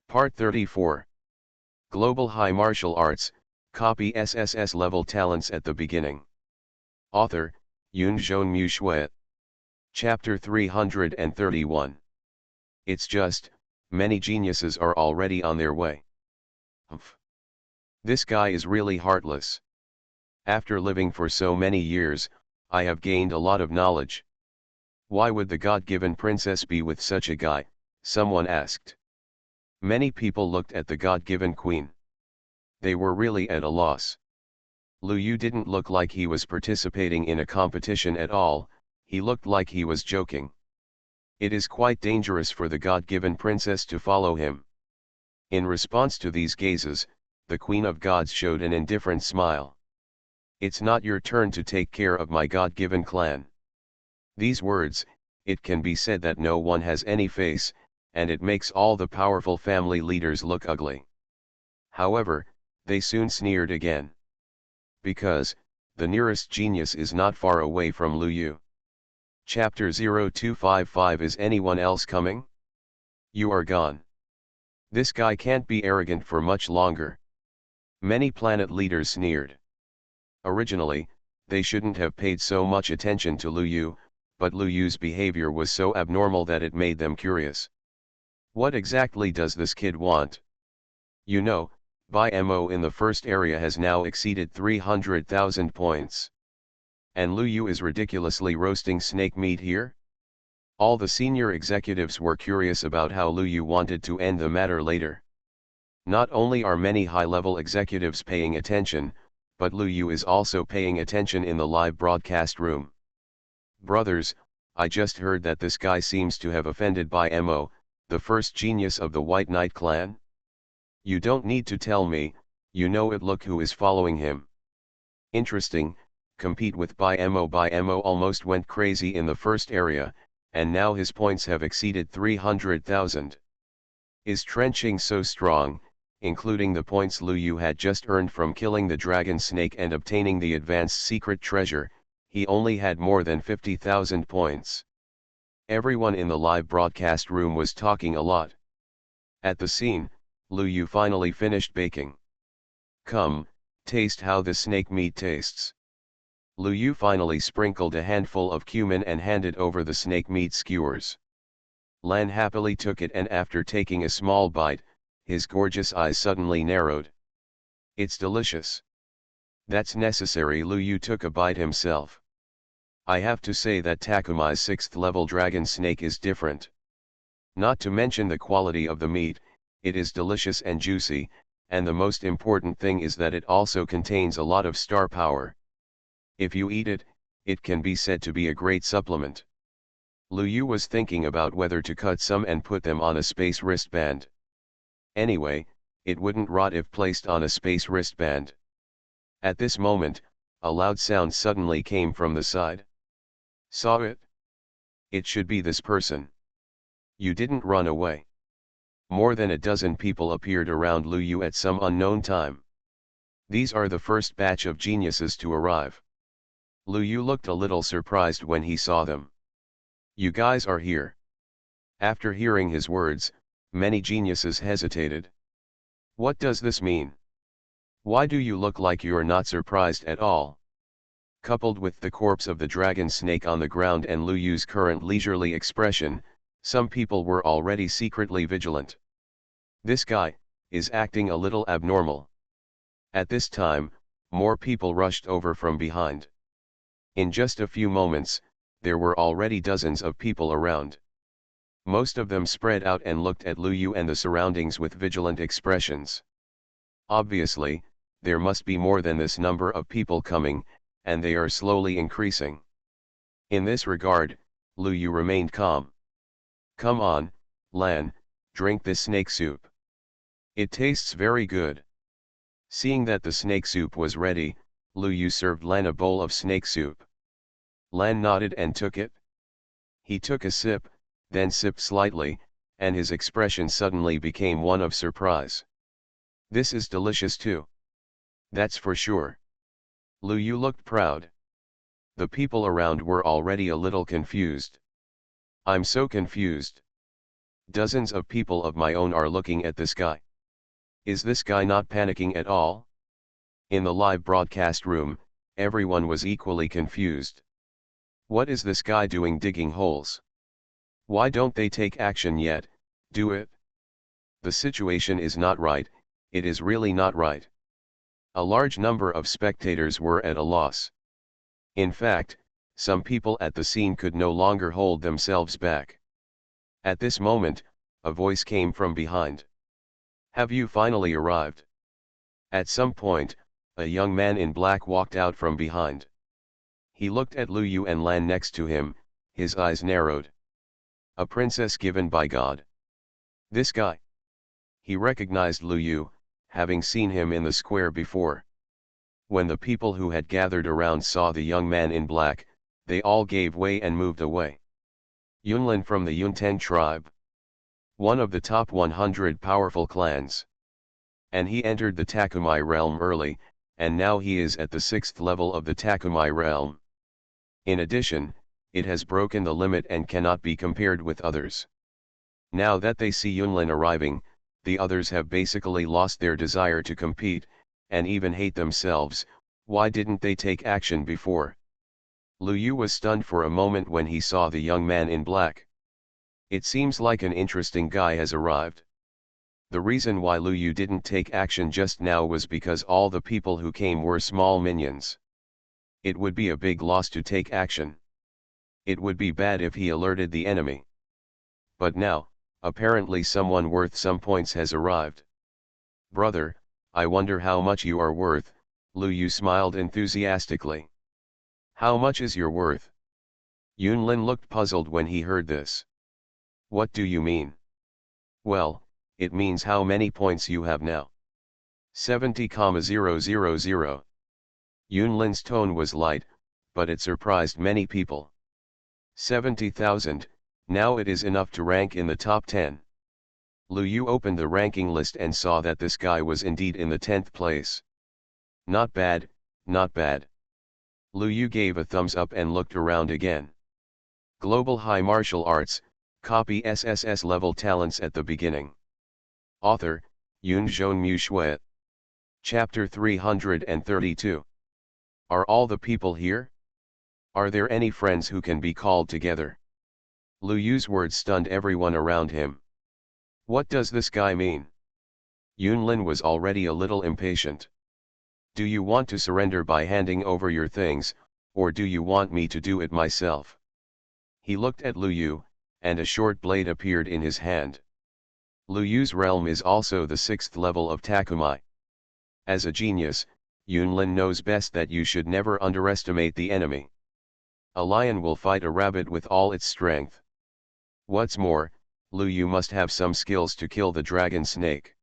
Part 34. Global High Martial Arts, copy SSS-level talents at the beginning. Author, Yunzhong Mu Shui. Chapter 331. It's just, many geniuses are already on their way. Humph. This guy is really heartless. After living for so many years, I have gained a lot of knowledge. Why would the God-given princess be with such a guy? Someone asked. Many people looked at the God-given queen. They were really at a loss. Lu Yu didn't look like he was participating in a competition at all, he looked like he was joking. It is quite dangerous for the God-given princess to follow him. In response to these gazes, the Queen of Gods showed an indifferent smile. It's not your turn to take care of my God-given clan. These words, it can be said that no one has any face, and it makes all the powerful family leaders look ugly. However, they soon sneered again. Because, the nearest genius is not far away from Lu Yu. Chapter 0255. Is anyone else coming? You are gone. This guy can't be arrogant for much longer. Many planet leaders sneered. Originally, they shouldn't have paid so much attention to Lu Yu, but Lu Yu's behavior was so abnormal that it made them curious. What exactly does this kid want? You know, Bai Mo in the first area has now exceeded 300,000 points. And Lu Yu is ridiculously roasting snake meat here? All the senior executives were curious about how Lu Yu wanted to end the matter later. Not only are many high-level executives paying attention, but Lu Yu is also paying attention in the live broadcast room. Brothers, I just heard that this guy seems to have offended Bai Mo, the first genius of the White Knight clan. You don't need to tell me, you know it. Look who is following him. Interesting, compete with Bai Mo. Bai Mo almost went crazy in the first area, and now his points have exceeded 300,000. Is trenching so strong, including the points Lu Yu had just earned from killing the dragon snake and obtaining the advanced secret treasure, he only had more than 50,000 points. Everyone in the live broadcast room was talking a lot. At the scene, Lu Yu finally finished baking. Come, taste how the snake meat tastes. Lu Yu finally sprinkled a handful of cumin and handed over the snake meat skewers. Lan happily took it, and after taking a small bite, his gorgeous eyes suddenly narrowed. It's delicious. That's necessary. Lu Yu took a bite himself. I have to say that Takumai's 6th level dragon snake is different. Not to mention the quality of the meat, it is delicious and juicy, and the most important thing is that it also contains a lot of star power. If you eat it, it can be said to be a great supplement. Lu Yu was thinking about whether to cut some and put them on a space wristband. Anyway, it wouldn't rot if placed on a space wristband. At this moment, a loud sound suddenly came from the side. Saw it? It should be this person. You didn't run away. More than a dozen people appeared around Lu Yu at some unknown time. These are the first batch of geniuses to arrive. Lu Yu looked a little surprised when he saw them. You guys are here. After hearing his words, many geniuses hesitated. What does this mean? Why do you look like you're not surprised at all? Coupled with the corpse of the dragon snake on the ground and Lu Yu's current leisurely expression, some people were already secretly vigilant. This guy is acting a little abnormal. At this time, more people rushed over from behind. In just a few moments, there were already dozens of people around. Most of them spread out and looked at Lu Yu and the surroundings with vigilant expressions. Obviously, there must be more than this number of people coming, and they are slowly increasing. In this regard, Lu Yu remained calm. Come on, Lan, drink this snake soup. It tastes very good. Seeing that the snake soup was ready, Lu Yu served Lan a bowl of snake soup. Lan nodded and took it. He took a sip, then sipped slightly, and his expression suddenly became one of surprise. This is delicious too. That's for sure. Lu Yu looked proud. The people around were already a little confused. I'm so confused. Dozens of people of my own are looking at this guy. Is this guy not panicking at all? In the live broadcast room, everyone was equally confused. What is this guy doing digging holes? Why don't they take action yet? Do it. The situation is not right, it is really not right. A large number of spectators were at a loss. In fact, some people at the scene could no longer hold themselves back. At this moment, a voice came from behind. Have you finally arrived? At some point, a young man in black walked out from behind. He looked at Lu Yu and Lan next to him, his eyes narrowed. A princess given by God. This guy. He recognized Lu Yu, having seen him in the square before. When the people who had gathered around saw the young man in black, they all gave way and moved away. Yunlin from the Yunten tribe. One of the top 100 powerful clans. And he entered the Takumai realm early, and now he is at the 6th level of the Takumai realm. In addition, it has broken the limit and cannot be compared with others. Now that they see Yunlin arriving, the others have basically lost their desire to compete, and even hate themselves. Why didn't they take action before? Lu Yu was stunned for a moment when he saw the young man in black. It seems like an interesting guy has arrived. The reason why Lu Yu didn't take action just now was because all the people who came were small minions. It would be a big loss to take action. It would be bad if he alerted the enemy. But now, apparently someone worth some points has arrived. Brother, I wonder how much you are worth, Lu Yu smiled enthusiastically. How much is your worth? Yunlin looked puzzled when he heard this. What do you mean? Well, it means how many points you have now. 70,000. Yunlin's tone was light, but it surprised many people. 70,000, now it is enough to rank in the top 10. Lu Yu opened the ranking list and saw that this guy was indeed in the 10th place. Not bad, not bad. Lu Yu gave a thumbs up and looked around again. Global High Martial Arts, copy SSS-level talents at the beginning. Author, Yunzhong Mu Shui. Chapter 332. Are all the people here? Are there any friends who can be called together? Lu Yu's words stunned everyone around him. What does this guy mean? Yunlin was already a little impatient. Do you want to surrender by handing over your things, or do you want me to do it myself? He looked at Lu Yu, and a short blade appeared in his hand. Lu Yu's realm is also the 6th level of Takumai. As a genius, Yunlin knows best that you should never underestimate the enemy. A lion will fight a rabbit with all its strength. What's more, Lu Yu must have some skills to kill the dragon snake.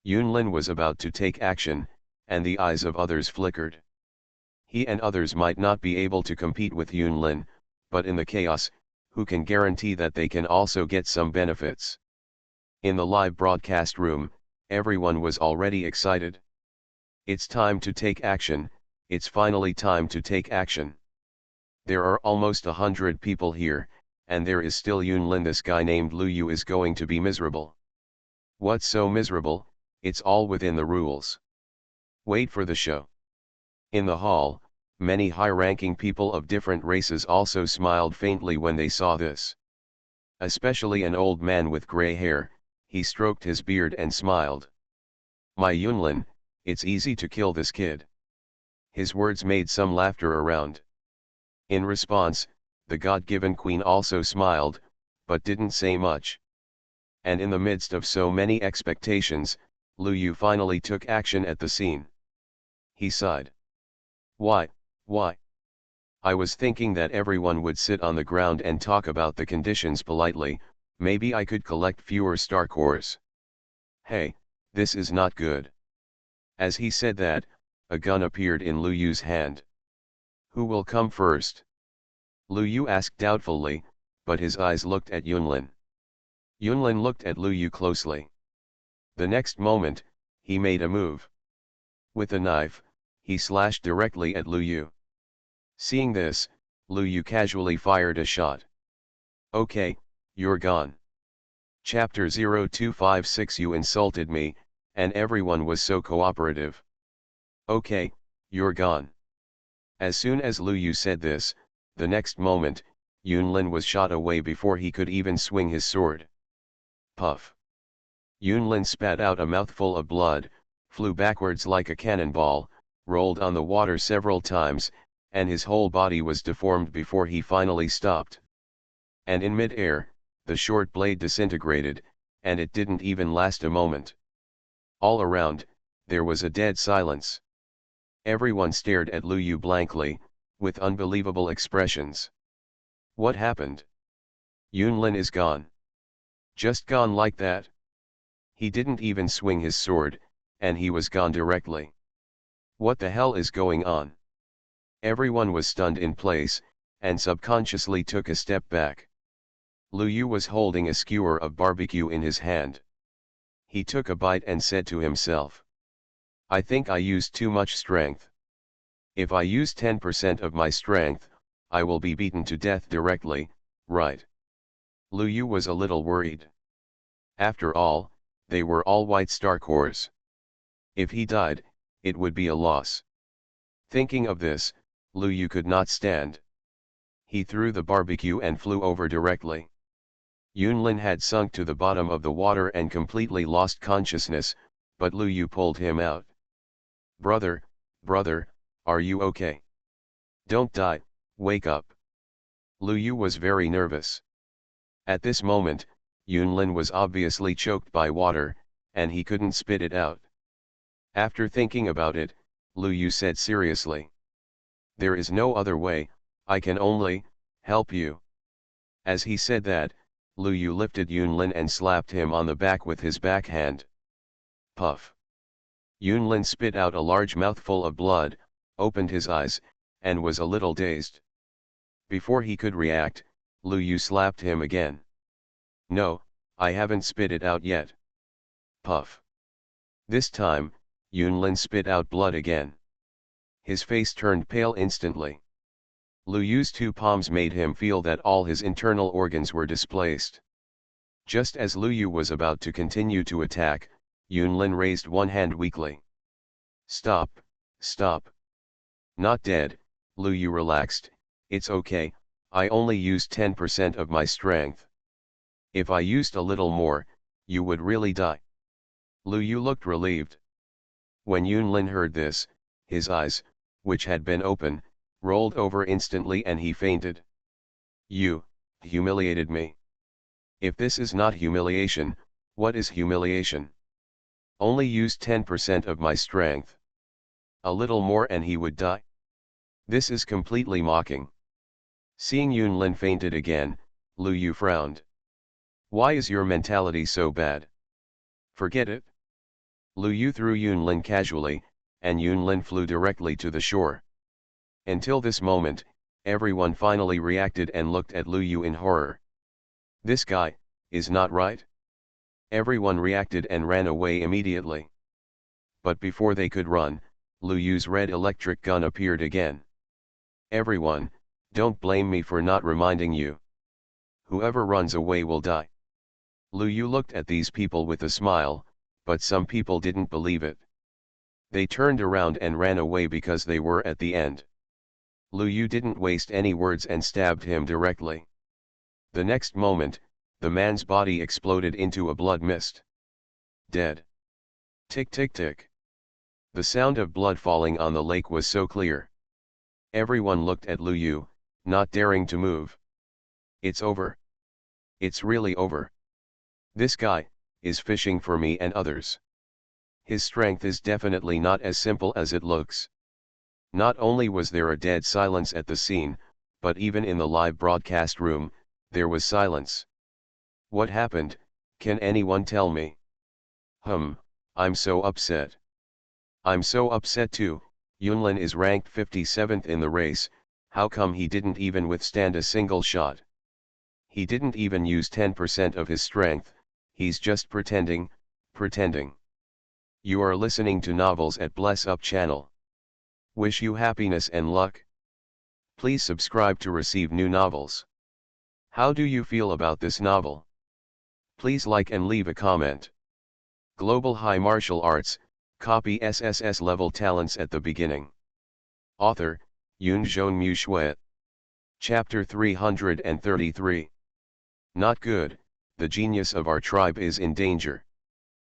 Yunlin was about to take action, and the eyes of others flickered. He and others might not be able to compete with Yunlin, but in the chaos, who can guarantee that they can also get some benefits? In the live broadcast room, everyone was already excited. It's time to take action, it's finally time to take action. There are almost 100 people here, and there is still Yunlin. This guy named Lu Yu is going to be miserable. What's so miserable? It's all within the rules. Wait for the show. In the hall, many high-ranking people of different races also smiled faintly when they saw this. Especially an old man with gray hair, he stroked his beard and smiled. My Yunlin, it's easy to kill this kid. His words made some laughter around. In response, the God-given queen also smiled, but didn't say much. And in the midst of so many expectations, Lu Yu finally took action at the scene. He sighed. Why? I was thinking that everyone would sit on the ground and talk about the conditions politely. Maybe I could collect fewer star cores. Hey, this is not good. As he said that, a gun appeared in Lu Yu's hand. Who will come first? Lu Yu asked doubtfully, but his eyes looked at Yunlin. Yunlin looked at Lu Yu closely. The next moment, he made a move. With a knife, he slashed directly at Lu Yu. Seeing this, Lu Yu casually fired a shot. Okay, you're gone. Chapter 0256. You insulted me, and everyone was so cooperative. Okay, you're gone. As soon as Lu Yu said this, the next moment, Yunlin was shot away before he could even swing his sword. Puff. Yunlin spat out a mouthful of blood, flew backwards like a cannonball, rolled on the water several times, and his whole body was deformed before he finally stopped. And in mid-air, the short blade disintegrated, and it didn't even last a moment. All around, there was a dead silence. Everyone stared at Lu Yu blankly, with unbelievable expressions. What happened? Yunlin is gone. Just gone like that? He didn't even swing his sword, and he was gone directly. What the hell is going on? Everyone was stunned in place, and subconsciously took a step back. Lu Yu was holding a skewer of barbecue in his hand. He took a bite and said to himself, I think I used too much strength. If I use 10% of my strength, I will be beaten to death directly, right? Lu Yu was a little worried. After all, they were all white star cores. If he died, it would be a loss. Thinking of this, Lu Yu could not stand. He threw the barbecue and flew over directly. Yunlin had sunk to the bottom of the water and completely lost consciousness, but Lu Yu pulled him out. Brother, are you okay? Don't die, wake up. Lu Yu was very nervous. At this moment, Yunlin was obviously choked by water, and he couldn't spit it out. After thinking about it, Lu Yu said seriously. There is no other way, I can only help you. As he said that, Lu Yu lifted Yunlin and slapped him on the back with his backhand. Puff. Yunlin spit out a large mouthful of blood, opened his eyes, and was a little dazed. Before he could react, Lu Yu slapped him again. No, I haven't spit it out yet. Puff. This time, Yunlin spit out blood again. His face turned pale instantly. Lu Yu's two palms made him feel that all his internal organs were displaced. Just as Lu Yu was about to continue to attack, Yunlin raised one hand weakly. Stop, stop. Not dead, Lu Yu relaxed, it's okay, I only used 10% of my strength. If I used a little more, you would really die. Lu Yu looked relieved. When Yunlin heard this, his eyes, which had been open, rolled over instantly and he fainted. You humiliated me. If this is not humiliation, what is humiliation? Only used 10% of my strength. A little more and he would die. This is completely mocking. Seeing Yunlin fainted again, Lu Yu frowned. Why is your mentality so bad? Forget it. Lu Yu threw Yunlin casually, and Yunlin flew directly to the shore. Until this moment, everyone finally reacted and looked at Lu Yu in horror. This guy is not right. Everyone reacted and ran away immediately. But before they could run, Lu Yu's red electric gun appeared again. Everyone, don't blame me for not reminding you. Whoever runs away will die. Lu Yu looked at these people with a smile, but some people didn't believe it. They turned around and ran away because they were at the end. Lu Yu didn't waste any words and stabbed him directly. The next moment, the man's body exploded into a blood mist. Dead. Tick tick tick. The sound of blood falling on the lake was so clear. Everyone looked at Lu Yu, not daring to move. It's over. It's really over. This guy is fishing for me and others. His strength is definitely not as simple as it looks. Not only was there a dead silence at the scene, but even in the live broadcast room, there was silence. What happened, can anyone tell me? I'm so upset. I'm so upset too. Yunlin is ranked 57th in the race, how come he didn't even withstand a single shot? He didn't even use 10% of his strength, he's just pretending. You are listening to Novels at Bless Up channel. Wish you happiness and luck. Please subscribe to receive new novels. How do you feel about this novel? Please like and leave a comment. Global High Martial Arts, copy SSS-level talents at the beginning. Author, Yunzhong Mu. Chapter 333. Not good, the genius of our tribe is in danger.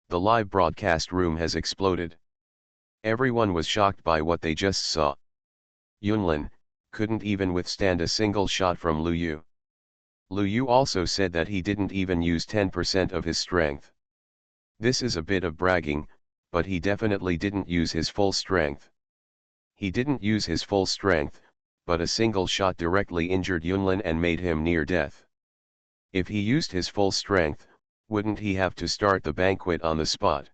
The live broadcast room has exploded. Everyone was shocked by what they just saw. Yunlin couldn't even withstand a single shot from Lu Yu. Lu Yu also said that he didn't even use 10% of his strength. This is a bit of bragging, but he definitely didn't use his full strength. He didn't use his full strength, but a single shot directly injured Yunlin and made him near death. If he used his full strength, wouldn't he have to start the banquet on the spot?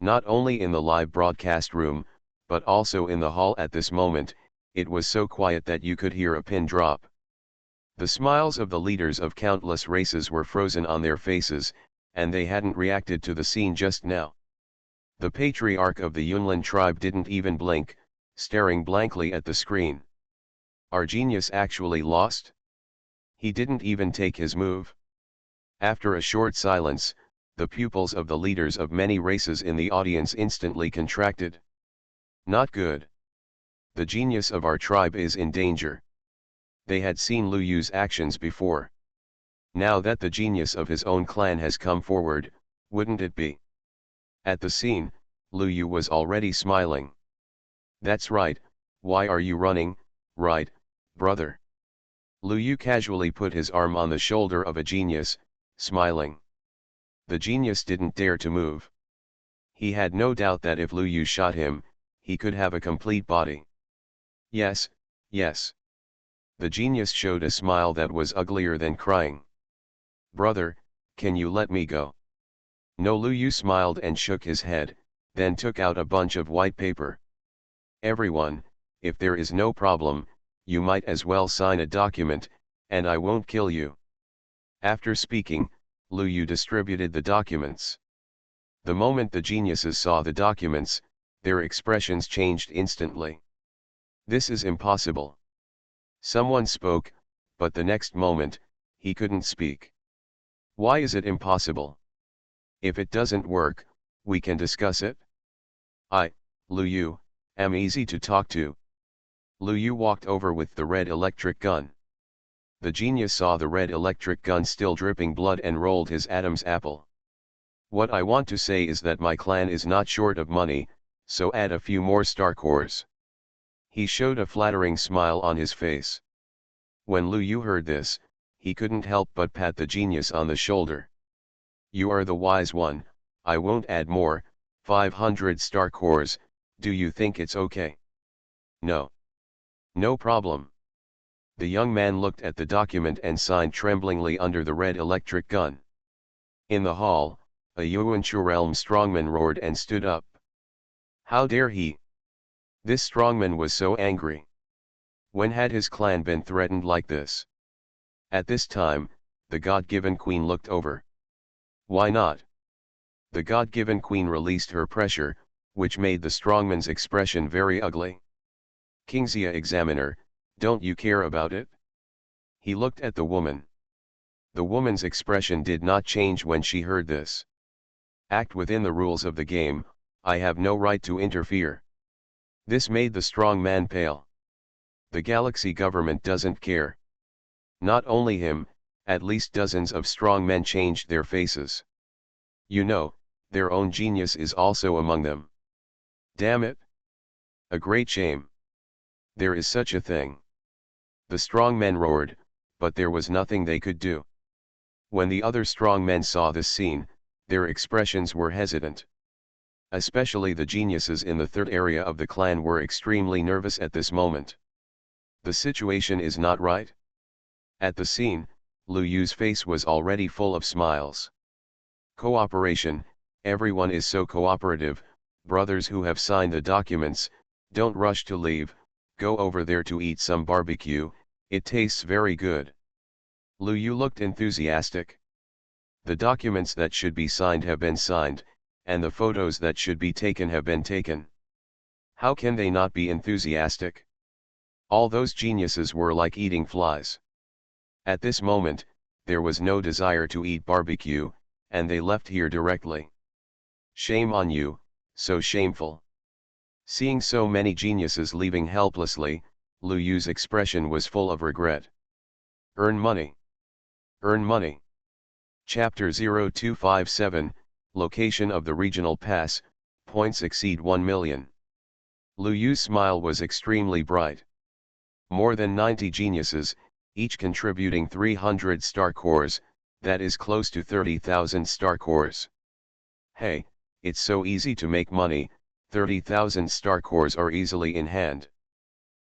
Not only in the live broadcast room, but also in the hall at this moment, it was so quiet that you could hear a pin drop. The smiles of the leaders of countless races were frozen on their faces, and they hadn't reacted to the scene just now. The patriarch of the Yunlin tribe didn't even blink, staring blankly at the screen. Our genius actually lost? He didn't even take his move. After a short silence, the pupils of the leaders of many races in the audience instantly contracted. Not good. The genius of our tribe is in danger. They had seen Lu Yu's actions before. Now that the genius of his own clan has come forward, wouldn't it be? At the scene, Lu Yu was already smiling. That's right, why are you running, right, brother? Lu Yu casually put his arm on the shoulder of a genius, smiling. The genius didn't dare to move. He had no doubt that if Lu Yu shot him, he could have a complete body. Yes, yes. The genius showed a smile that was uglier than crying. Brother, can you let me go? No. Lu Yu smiled and shook his head, then took out a bunch of white paper. Everyone, if there is no problem, you might as well sign a document, and I won't kill you. After speaking, Lu Yu distributed the documents. The moment the geniuses saw the documents, their expressions changed instantly. This is impossible. Someone spoke, but the next moment, he couldn't speak. Why is it impossible? If it doesn't work, we can discuss it. I, Lu Yu, am easy to talk to. Lu Yu walked over with the red electric gun. The genius saw the red electric gun still dripping blood and rolled his Adam's apple. What I want to say is that my clan is not short of money, so add a few more star cores. He showed a flattering smile on his face. When Lu Yu heard this, he couldn't help but pat the genius on the shoulder. You are the wise one, I won't add more, 500 star cores, do you think it's okay? No. No problem. The young man looked at the document and signed tremblingly under the red electric gun. In the hall, a Yuanchu realm strongman roared and stood up. How dare he? This strongman was so angry. When had his clan been threatened like this? At this time, the God-given queen looked over. Why not? The God-given queen released her pressure, which made the strongman's expression very ugly. Kingxia Examiner, don't you care about it? He looked at the woman. The woman's expression did not change when she heard this. Act within the rules of the game, I have no right to interfere. This made the strong man pale. The galaxy government doesn't care. Not only him, at least dozens of strong men changed their faces. You know, their own genius is also among them. Damn it! A great shame. There is such a thing. The strong men roared, but there was nothing they could do. When the other strong men saw this scene, their expressions were hesitant. Especially the geniuses in the third area of the clan were extremely nervous at this moment. The situation is not right. At the scene, Lu Yu's face was already full of smiles. Cooperation, everyone is so cooperative, brothers who have signed the documents, don't rush to leave, go over there to eat some barbecue, it tastes very good. Lu Yu looked enthusiastic. The documents that should be signed have been signed, and the photos that should be taken have been taken. How can they not be enthusiastic? All those geniuses were like eating flies. At this moment, there was no desire to eat barbecue, and they left here directly. Shame on you, so shameful. Seeing so many geniuses leaving helplessly, Lu Yu's expression was full of regret. Earn money. Earn money. Chapter 0257, Location of the Regional Pass, points exceed 1 million. Lu Yu's smile was extremely bright. More than 90 geniuses, each contributing 300 star cores, that is close to 30,000 star cores. Hey, it's so easy to make money, 30,000 star cores are easily in hand.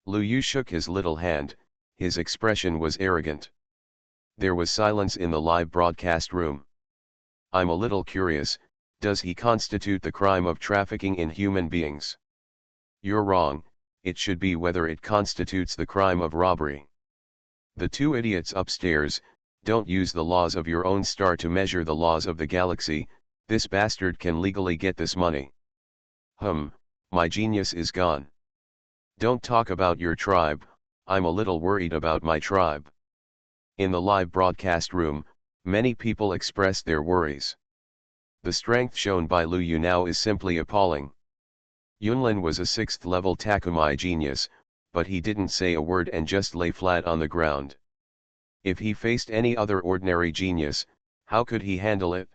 Lu Yu shook his little hand, his expression was arrogant. There was silence in the live broadcast room. I'm a little curious, does he constitute the crime of trafficking in human beings? You're wrong, it should be whether it constitutes the crime of robbery. The two idiots upstairs, don't use the laws of your own star to measure the laws of the galaxy, this bastard can legally get this money. My genius is gone. Don't talk about your tribe, I'm a little worried about my tribe. In the live broadcast room, many people expressed their worries. The strength shown by Lu Yu now is simply appalling. Yunlin was a 6th level Takumai genius, but he didn't say a word and just lay flat on the ground. If he faced any other ordinary genius, how could he handle it?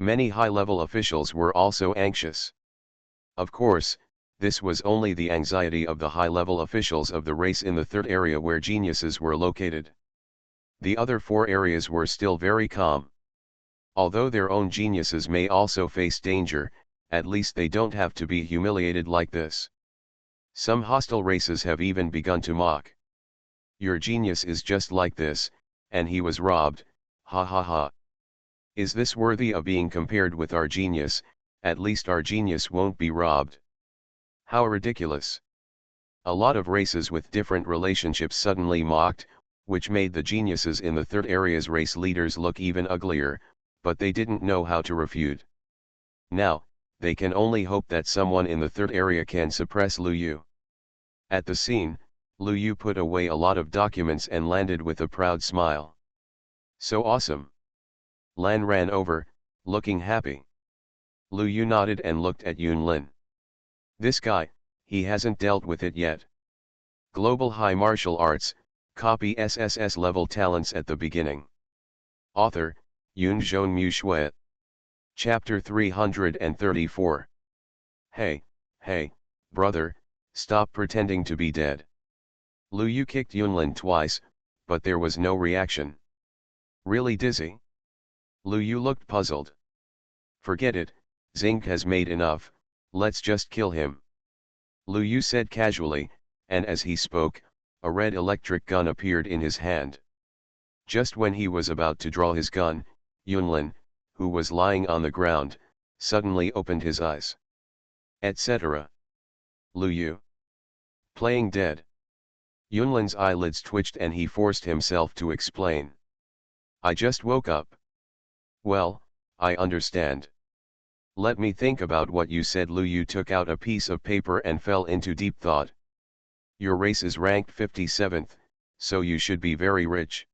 Many high-level officials were also anxious. Of course, this was only the anxiety of the high-level officials of the race in the third area where geniuses were located. The other 4 areas were still very calm. Although their own geniuses may also face danger, at least they don't have to be humiliated like this. Some hostile races have even begun to mock. Your genius is just like this, and he was robbed, ha ha ha. Is this worthy of being compared with our genius? At least our genius won't be robbed. How ridiculous. A lot of races with different relationships suddenly mocked, which made the geniuses in the third area's race leaders look even uglier, but they didn't know how to refute. Now, they can only hope that someone in the third area can suppress Lu Yu. At the scene, Lu Yu put away a lot of documents and landed with a proud smile. So awesome. Lan ran over, looking happy. Lu Yu nodded and looked at Yunlin. This guy, he hasn't dealt with it yet. Global High Martial Arts, copy SSS-level talents at the beginning. Author, Yunzhong Mu Shui. Chapter 334. Hey, brother, stop pretending to be dead. Lu Yu kicked Yunlin twice, but there was no reaction. Really dizzy? Lu Yu looked puzzled. Forget it, Zinc has made enough, let's just kill him. Lu Yu said casually, and as he spoke, a red electric gun appeared in his hand. Just when he was about to draw his gun, Yunlin, who was lying on the ground, suddenly opened his eyes. Etc. Lu Yu. Playing dead. Yunlin's eyelids twitched and he forced himself to explain. I just woke up. Well, I understand. Let me think about what you said. Lu Yu took out a piece of paper and fell into deep thought. Your race is ranked 57th, so you should be very rich.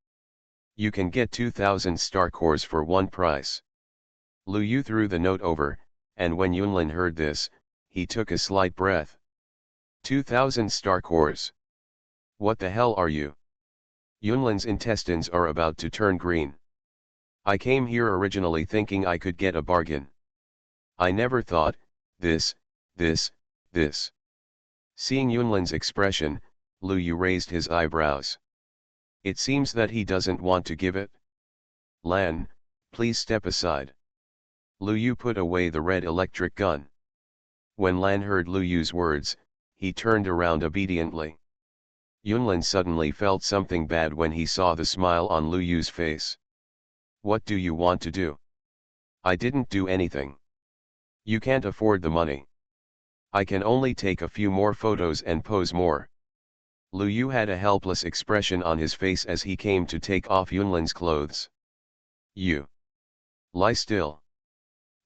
You can get 2,000 star cores for one price. Lu Yu threw the note over, and when Yunlin heard this, he took a slight breath. 2,000 star cores. What the hell are you? Yunlin's intestines are about to turn green. I came here originally thinking I could get a bargain. I never thought, this. Seeing Yunlin's expression, Lu Yu raised his eyebrows. It seems that he doesn't want to give it. Lan, please step aside. Lu Yu put away the red electric gun. When Lan heard Lu Yu's words, he turned around obediently. Yunlin suddenly felt something bad when he saw the smile on Lu Yu's face. What do you want to do? I didn't do anything. You can't afford the money. I can only take a few more photos and pose more. Lu Yu had a helpless expression on his face as he came to take off Yunlin's clothes. You. Lie still.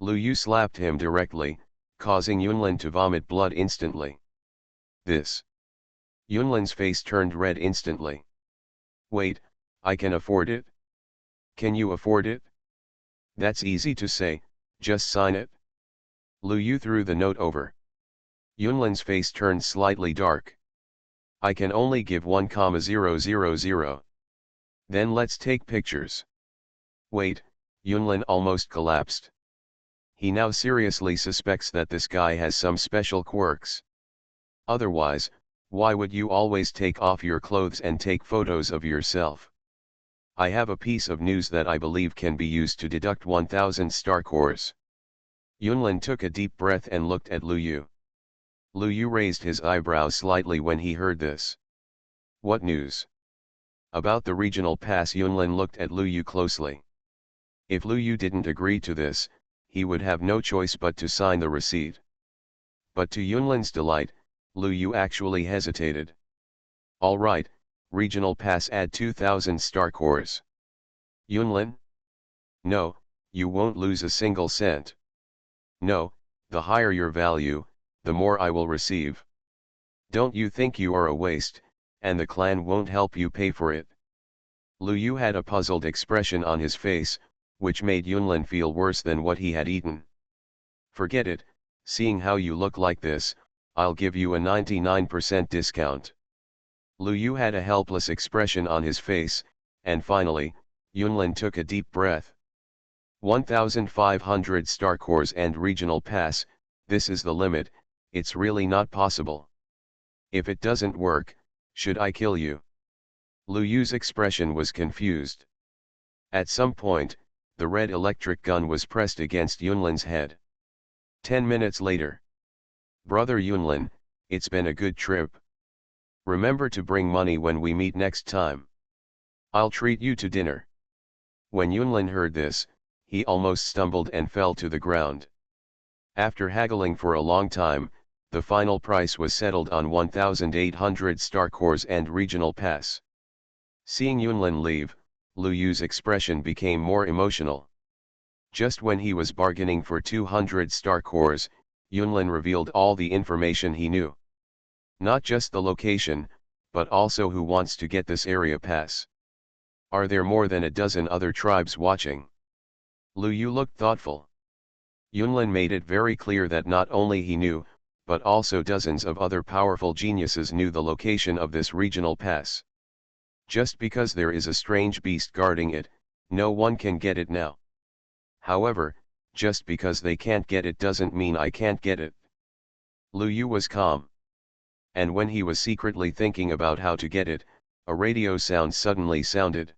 Lu Yu slapped him directly, causing Yunlin to vomit blood instantly. This. Yunlin's face turned red instantly. Wait, I can afford it? Can you afford it? That's easy to say, just sign it. Lu Yu threw the note over. Yunlin's face turned slightly dark. I can only give 1,000. Then let's take pictures. Wait, Yunlin almost collapsed. He now seriously suspects that this guy has some special quirks. Otherwise, why would you always take off your clothes and take photos of yourself? I have a piece of news that I believe can be used to deduct 1,000 star cores. Yunlin took a deep breath and looked at Lu Yu. Lu Yu raised his eyebrows slightly when he heard this. What news? About the regional pass. Yunlin looked at Lu Yu closely. If Lu Yu didn't agree to this, he would have no choice but to sign the receipt. But to Yunlin's delight, Lu Yu actually hesitated. All right, regional pass, add 2,000 star cores. Yunlin? No, you won't lose a single cent. No, the higher your value, the more I will receive. Don't you think you are a waste, and the clan won't help you pay for it? Lu Yu had a puzzled expression on his face, which made Yunlin feel worse than what he had eaten. Forget it, seeing how you look like this, I'll give you a 99% discount. Lu Yu had a helpless expression on his face, and finally, Yunlin took a deep breath. 1,500 star cores and regional pass, this is the limit, it's really not possible. If it doesn't work, should I kill you? Lu Yu's expression was confused. At some point, the red electric gun was pressed against Yunlin's head. 10 minutes later. Brother Yunlin, it's been a good trip. Remember to bring money when we meet next time. I'll treat you to dinner. When Yunlin heard this, he almost stumbled and fell to the ground. After haggling for a long time, the final price was settled on 1,800 star cores and regional pass. Seeing Yunlin leave, Lu Yu's expression became more emotional. Just when he was bargaining for 200 star cores, Yunlin revealed all the information he knew. Not just the location, but also who wants to get this area pass. Are there more than a dozen other tribes watching? Lu Yu looked thoughtful. Yunlin made it very clear that not only he knew, but also dozens of other powerful geniuses knew the location of this regional pass. Just because there is a strange beast guarding it, no one can get it now. However, just because they can't get it doesn't mean I can't get it. Lu Yu was calm. And when he was secretly thinking about how to get it, a radio sound suddenly sounded.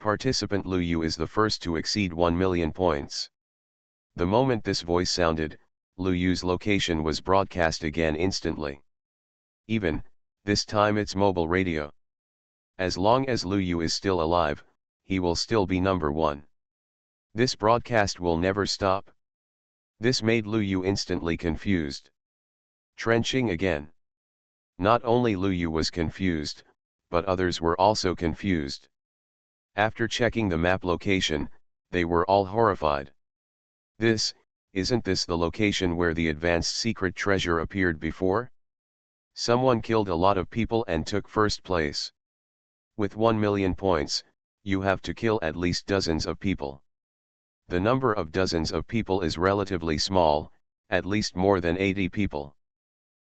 Participant Lu Yu is the first to exceed 1 million points. The moment this voice sounded, Lu Yu's location was broadcast again instantly. Even, this time it's mobile radio. As long as Lu Yu is still alive, he will still be number one. This broadcast will never stop. This made Lu Yu instantly confused. Trenching again. Not only Lu Yu was confused, but others were also confused. After checking the map location, they were all horrified. Isn't this the location where the advanced secret treasure appeared before? Someone killed a lot of people and took first place. With 1 million points, you have to kill at least dozens of people. The number of dozens of people is relatively small, at least more than 80 people.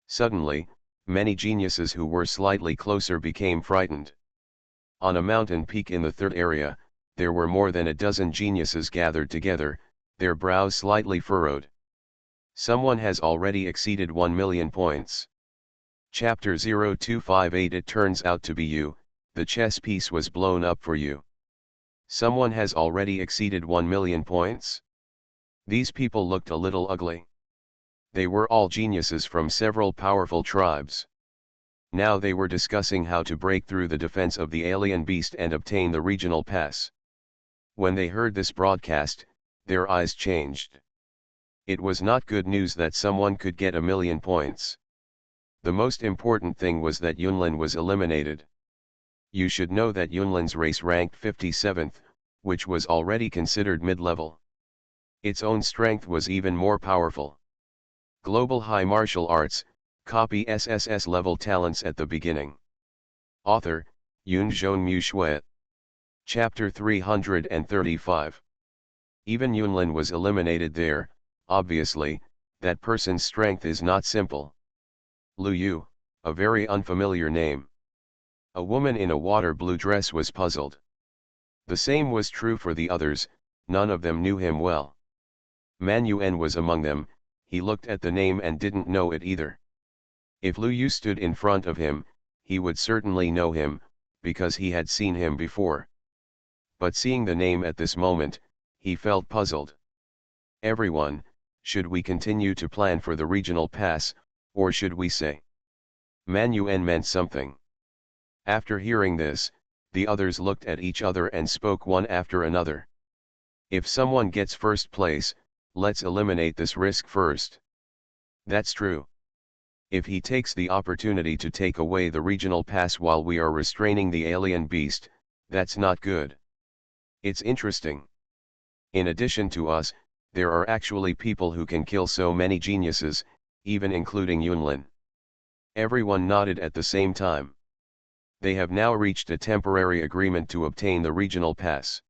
Suddenly, many geniuses who were slightly closer became frightened. On a mountain peak in the third area, there were more than a dozen geniuses gathered together, their brows slightly furrowed. Someone has already exceeded 1 million points. Chapter 0258. It turns out to be you, the chess piece was blown up for you. Someone has already exceeded 1 million points? These people looked a little ugly. They were all geniuses from several powerful tribes. Now they were discussing how to break through the defense of the alien beast and obtain the regional pass. When they heard this broadcast, their eyes changed. It was not good news that someone could get 1 million points. The most important thing was that Yunlin was eliminated. You should know that Yunlin's race ranked 57th, which was already considered mid-level. Its own strength was even more powerful. Global High Martial Arts, copy SSS-level talents at the beginning. Author, Yunzhong Mu Shui. Chapter 335. Even Yunlin was eliminated there. Obviously, that person's strength is not simple. Lu Yu, a very unfamiliar name. A woman in a water blue dress was puzzled. The same was true for the others, none of them knew him well. Man Yuan was among them. He looked at the name and didn't know it either. If Lu Yu stood in front of him, he would certainly know him, because he had seen him before. But seeing the name at this moment, he felt puzzled. Everyone, should we continue to plan for the regional pass, or should we say? Man Yuan meant something. After hearing this, the others looked at each other and spoke one after another. If someone gets first place, let's eliminate this risk first. That's true. If he takes the opportunity to take away the regional pass while we are restraining the alien beast, that's not good. It's interesting. In addition to us, there are actually people who can kill so many geniuses, even including Yunlin. Everyone nodded at the same time. They have now reached a temporary agreement to obtain the regional pass.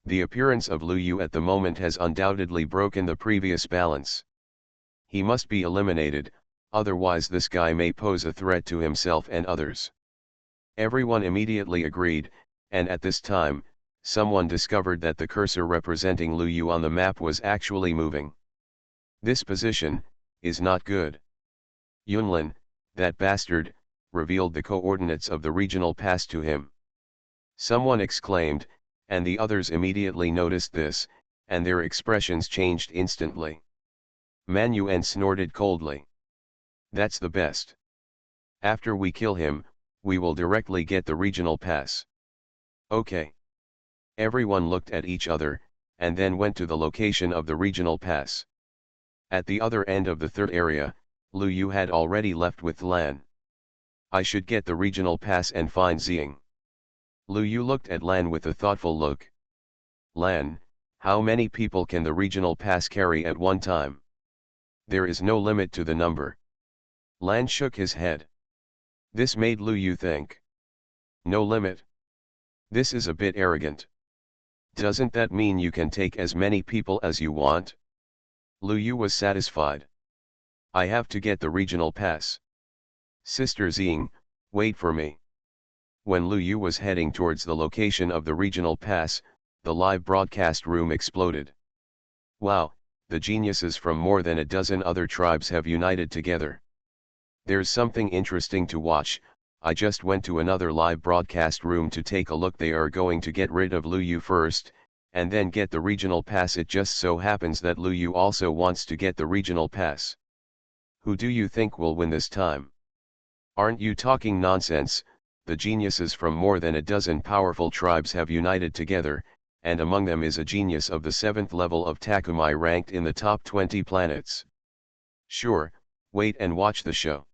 The appearance of Lu Yu at the moment has undoubtedly broken the previous balance. He must be eliminated, otherwise this guy may pose a threat to himself and others. Everyone immediately agreed, and at this time, someone discovered that the cursor representing Lu Yu on the map was actually moving. This position is not good. Yunlin, that bastard, revealed the coordinates of the regional pass to him. Someone exclaimed, and the others immediately noticed this, and their expressions changed instantly. Man Yuan snorted coldly. That's the best. After we kill him, we will directly get the regional pass. Okay. Everyone looked at each other, and then went to the location of the regional pass. At the other end of the third area, Lu Yu had already left with Lan. I should get the regional pass and find Ziying. Lu Yu looked at Lan with a thoughtful look. Lan, how many people can the regional pass carry at one time? There is no limit to the number. Lan shook his head. This made Lu Yu think. No limit? This is a bit arrogant. Doesn't that mean you can take as many people as you want? Lu Yu was satisfied. I have to get the regional pass. Sister Ziying, wait for me. When Lu Yu was heading towards the location of the regional pass, the live broadcast room exploded. Wow, the geniuses from more than a dozen other tribes have united together. There's something interesting to watch. I just went to another live broadcast room to take a look. They are going to get rid of Lu Yu first, and then get the regional pass. It just so happens that Lu Yu also wants to get the regional pass. Who do you think will win this time? Aren't you talking nonsense? The geniuses from more than a dozen powerful tribes have united together, and among them is a genius of the 7th level of Takumai ranked in the top 20 planets. Sure, wait and watch the show.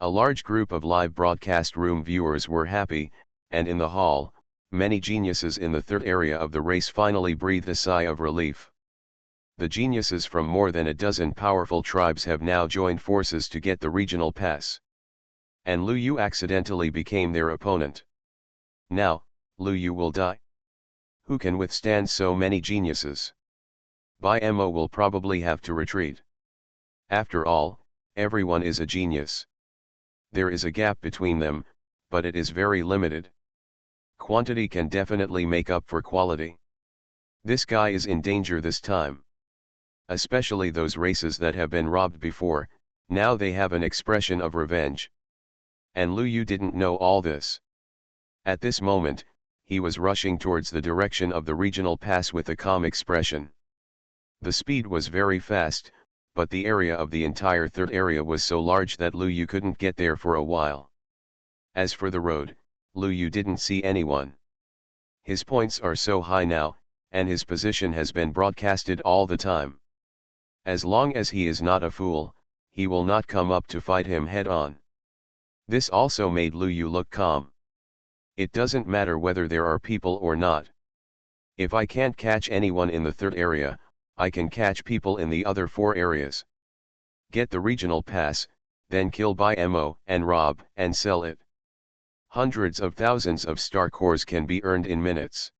A large group of live broadcast room viewers were happy, and in the hall, many geniuses in the third area of the race finally breathed a sigh of relief. The geniuses from more than a dozen powerful tribes have now joined forces to get the regional pass. And Lu Yu accidentally became their opponent. Now, Lu Yu will die. Who can withstand so many geniuses? Bai Mo will probably have to retreat. After all, everyone is a genius. There is a gap between them, but it is very limited. Quantity can definitely make up for quality. This guy is in danger this time. Especially those races that have been robbed before, now they have an expression of revenge. And Lu Yu didn't know all this. At this moment, he was rushing towards the direction of the regional pass with a calm expression. The speed was very fast, but the area of the entire third area was so large that Lu Yu couldn't get there for a while. As for the road, Lu Yu didn't see anyone. His points are so high now, and his position has been broadcasted all the time. As long as he is not a fool, he will not come up to fight him head on. This also made Lu Yu look calm. It doesn't matter whether there are people or not. If I can't catch anyone in the third area, I can catch people in the other 4 areas. Get the regional pass, then kill Bai Mo and rob and sell it. Hundreds of thousands of star cores can be earned in minutes.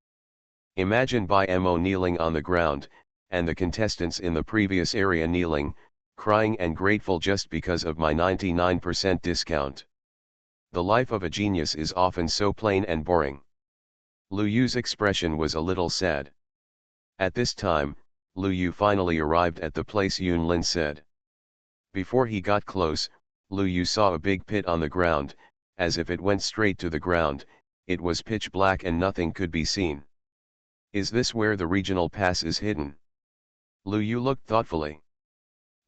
Imagine BMO kneeling on the ground, and the contestants in the previous area kneeling, crying and grateful just because of my 99% discount. The life of a genius is often so plain and boring. Lu Yu's expression was a little sad. At this time, Lu Yu finally arrived at the place Yun Lin said. Before he got close, Lu Yu saw a big pit on the ground, as if it went straight to the ground. It was pitch black and nothing could be seen. Is this where the regional pass is hidden? Lu Yu looked thoughtfully.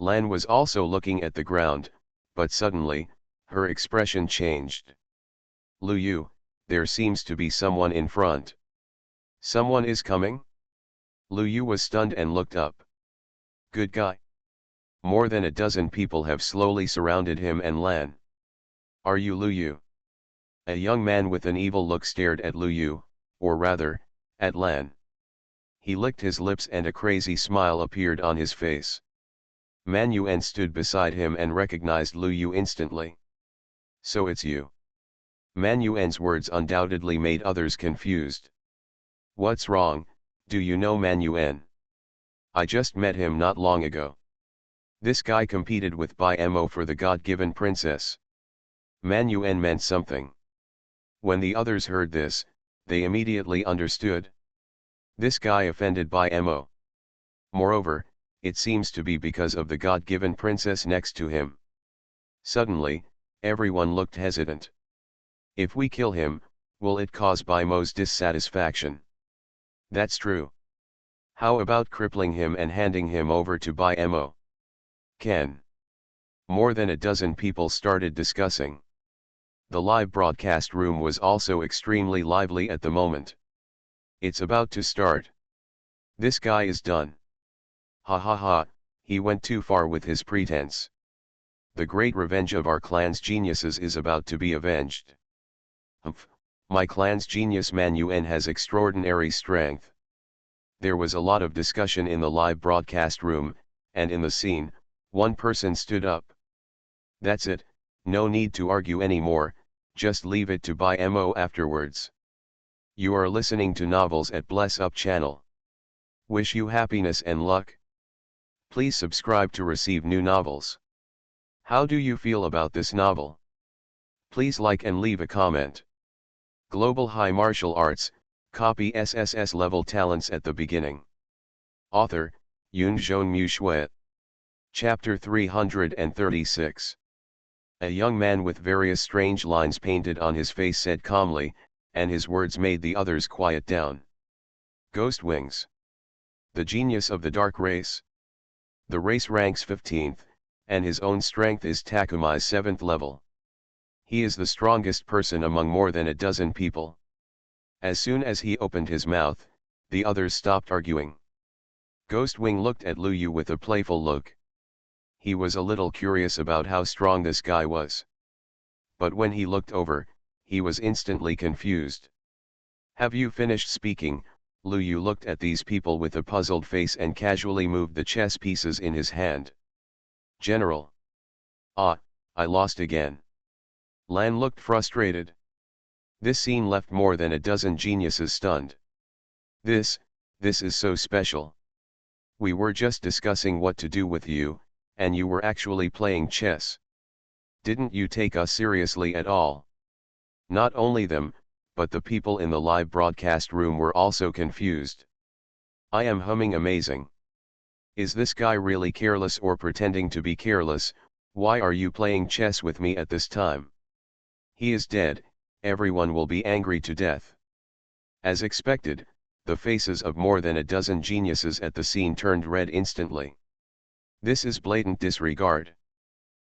Lan was also looking at the ground, but suddenly, her expression changed. Lu Yu, there seems to be someone in front. Someone is coming? Lu Yu was stunned and looked up. Good guy. More than a dozen people have slowly surrounded him and Lan. Are you Lu Yu? A young man with an evil look stared at Lu Yu, or rather, at Lan. He licked his lips and a crazy smile appeared on his face. Man Yuan stood beside him and recognized Lu Yu instantly. So it's you. Man Yuan's words undoubtedly made others confused. What's wrong, do you know Man Yuan? I just met him not long ago. This guy competed with Bai Mo for the God-given princess. Man Yuan meant something. When the others heard this, they immediately understood. This guy offended Bai Mo. Moreover, it seems to be because of the God-given princess next to him. Suddenly, everyone looked hesitant. If we kill him, will it cause Bai Mo's dissatisfaction? That's true. How about crippling him and handing him over to Bai Mo? Can. More than a dozen people started discussing. The live broadcast room was also extremely lively at the moment. It's about to start. This guy is done. Ha ha ha, he went too far with his pretense. The great revenge of our clan's geniuses is about to be avenged. Humph, my clan's genius Man Yuan has extraordinary strength. There was a lot of discussion in the live broadcast room, and in the scene, one person stood up. That's it, no need to argue anymore, just leave it to Bai Mo afterwards. You are listening to Novels at Bless Up channel. Wish you happiness and luck. Please subscribe to receive new novels. How do you feel about this novel? Please like and leave a comment. Global High Martial Arts, copy SSS-level talents at the beginning. Author, Yun Mu Shui. Chapter 336. A young man with various strange lines painted on his face said calmly, and his words made the others quiet down. Ghost Wings. The genius of the dark race. The race ranks 15th, and his own strength is Takumai's 7th level. He is the strongest person among more than a dozen people. As soon as he opened his mouth, the others stopped arguing. Ghostwing looked at Lu Yu with a playful look. He was a little curious about how strong this guy was. But when he looked over, he was instantly confused. Have you finished speaking? Lu Yu looked at these people with a puzzled face and casually moved the chess pieces in his hand. General. Ah, I lost again. Lan looked frustrated. This scene left more than a dozen geniuses stunned. This is so special. We were just discussing what to do with you, and you were actually playing chess. Didn't you take us seriously at all? Not only them, but the people in the live broadcast room were also confused. I am humming amazing. Is this guy really careless or pretending to be careless? Why are you playing chess with me at this time? He is dead, everyone will be angry to death. As expected, the faces of more than a dozen geniuses at the scene turned red instantly. This is blatant disregard.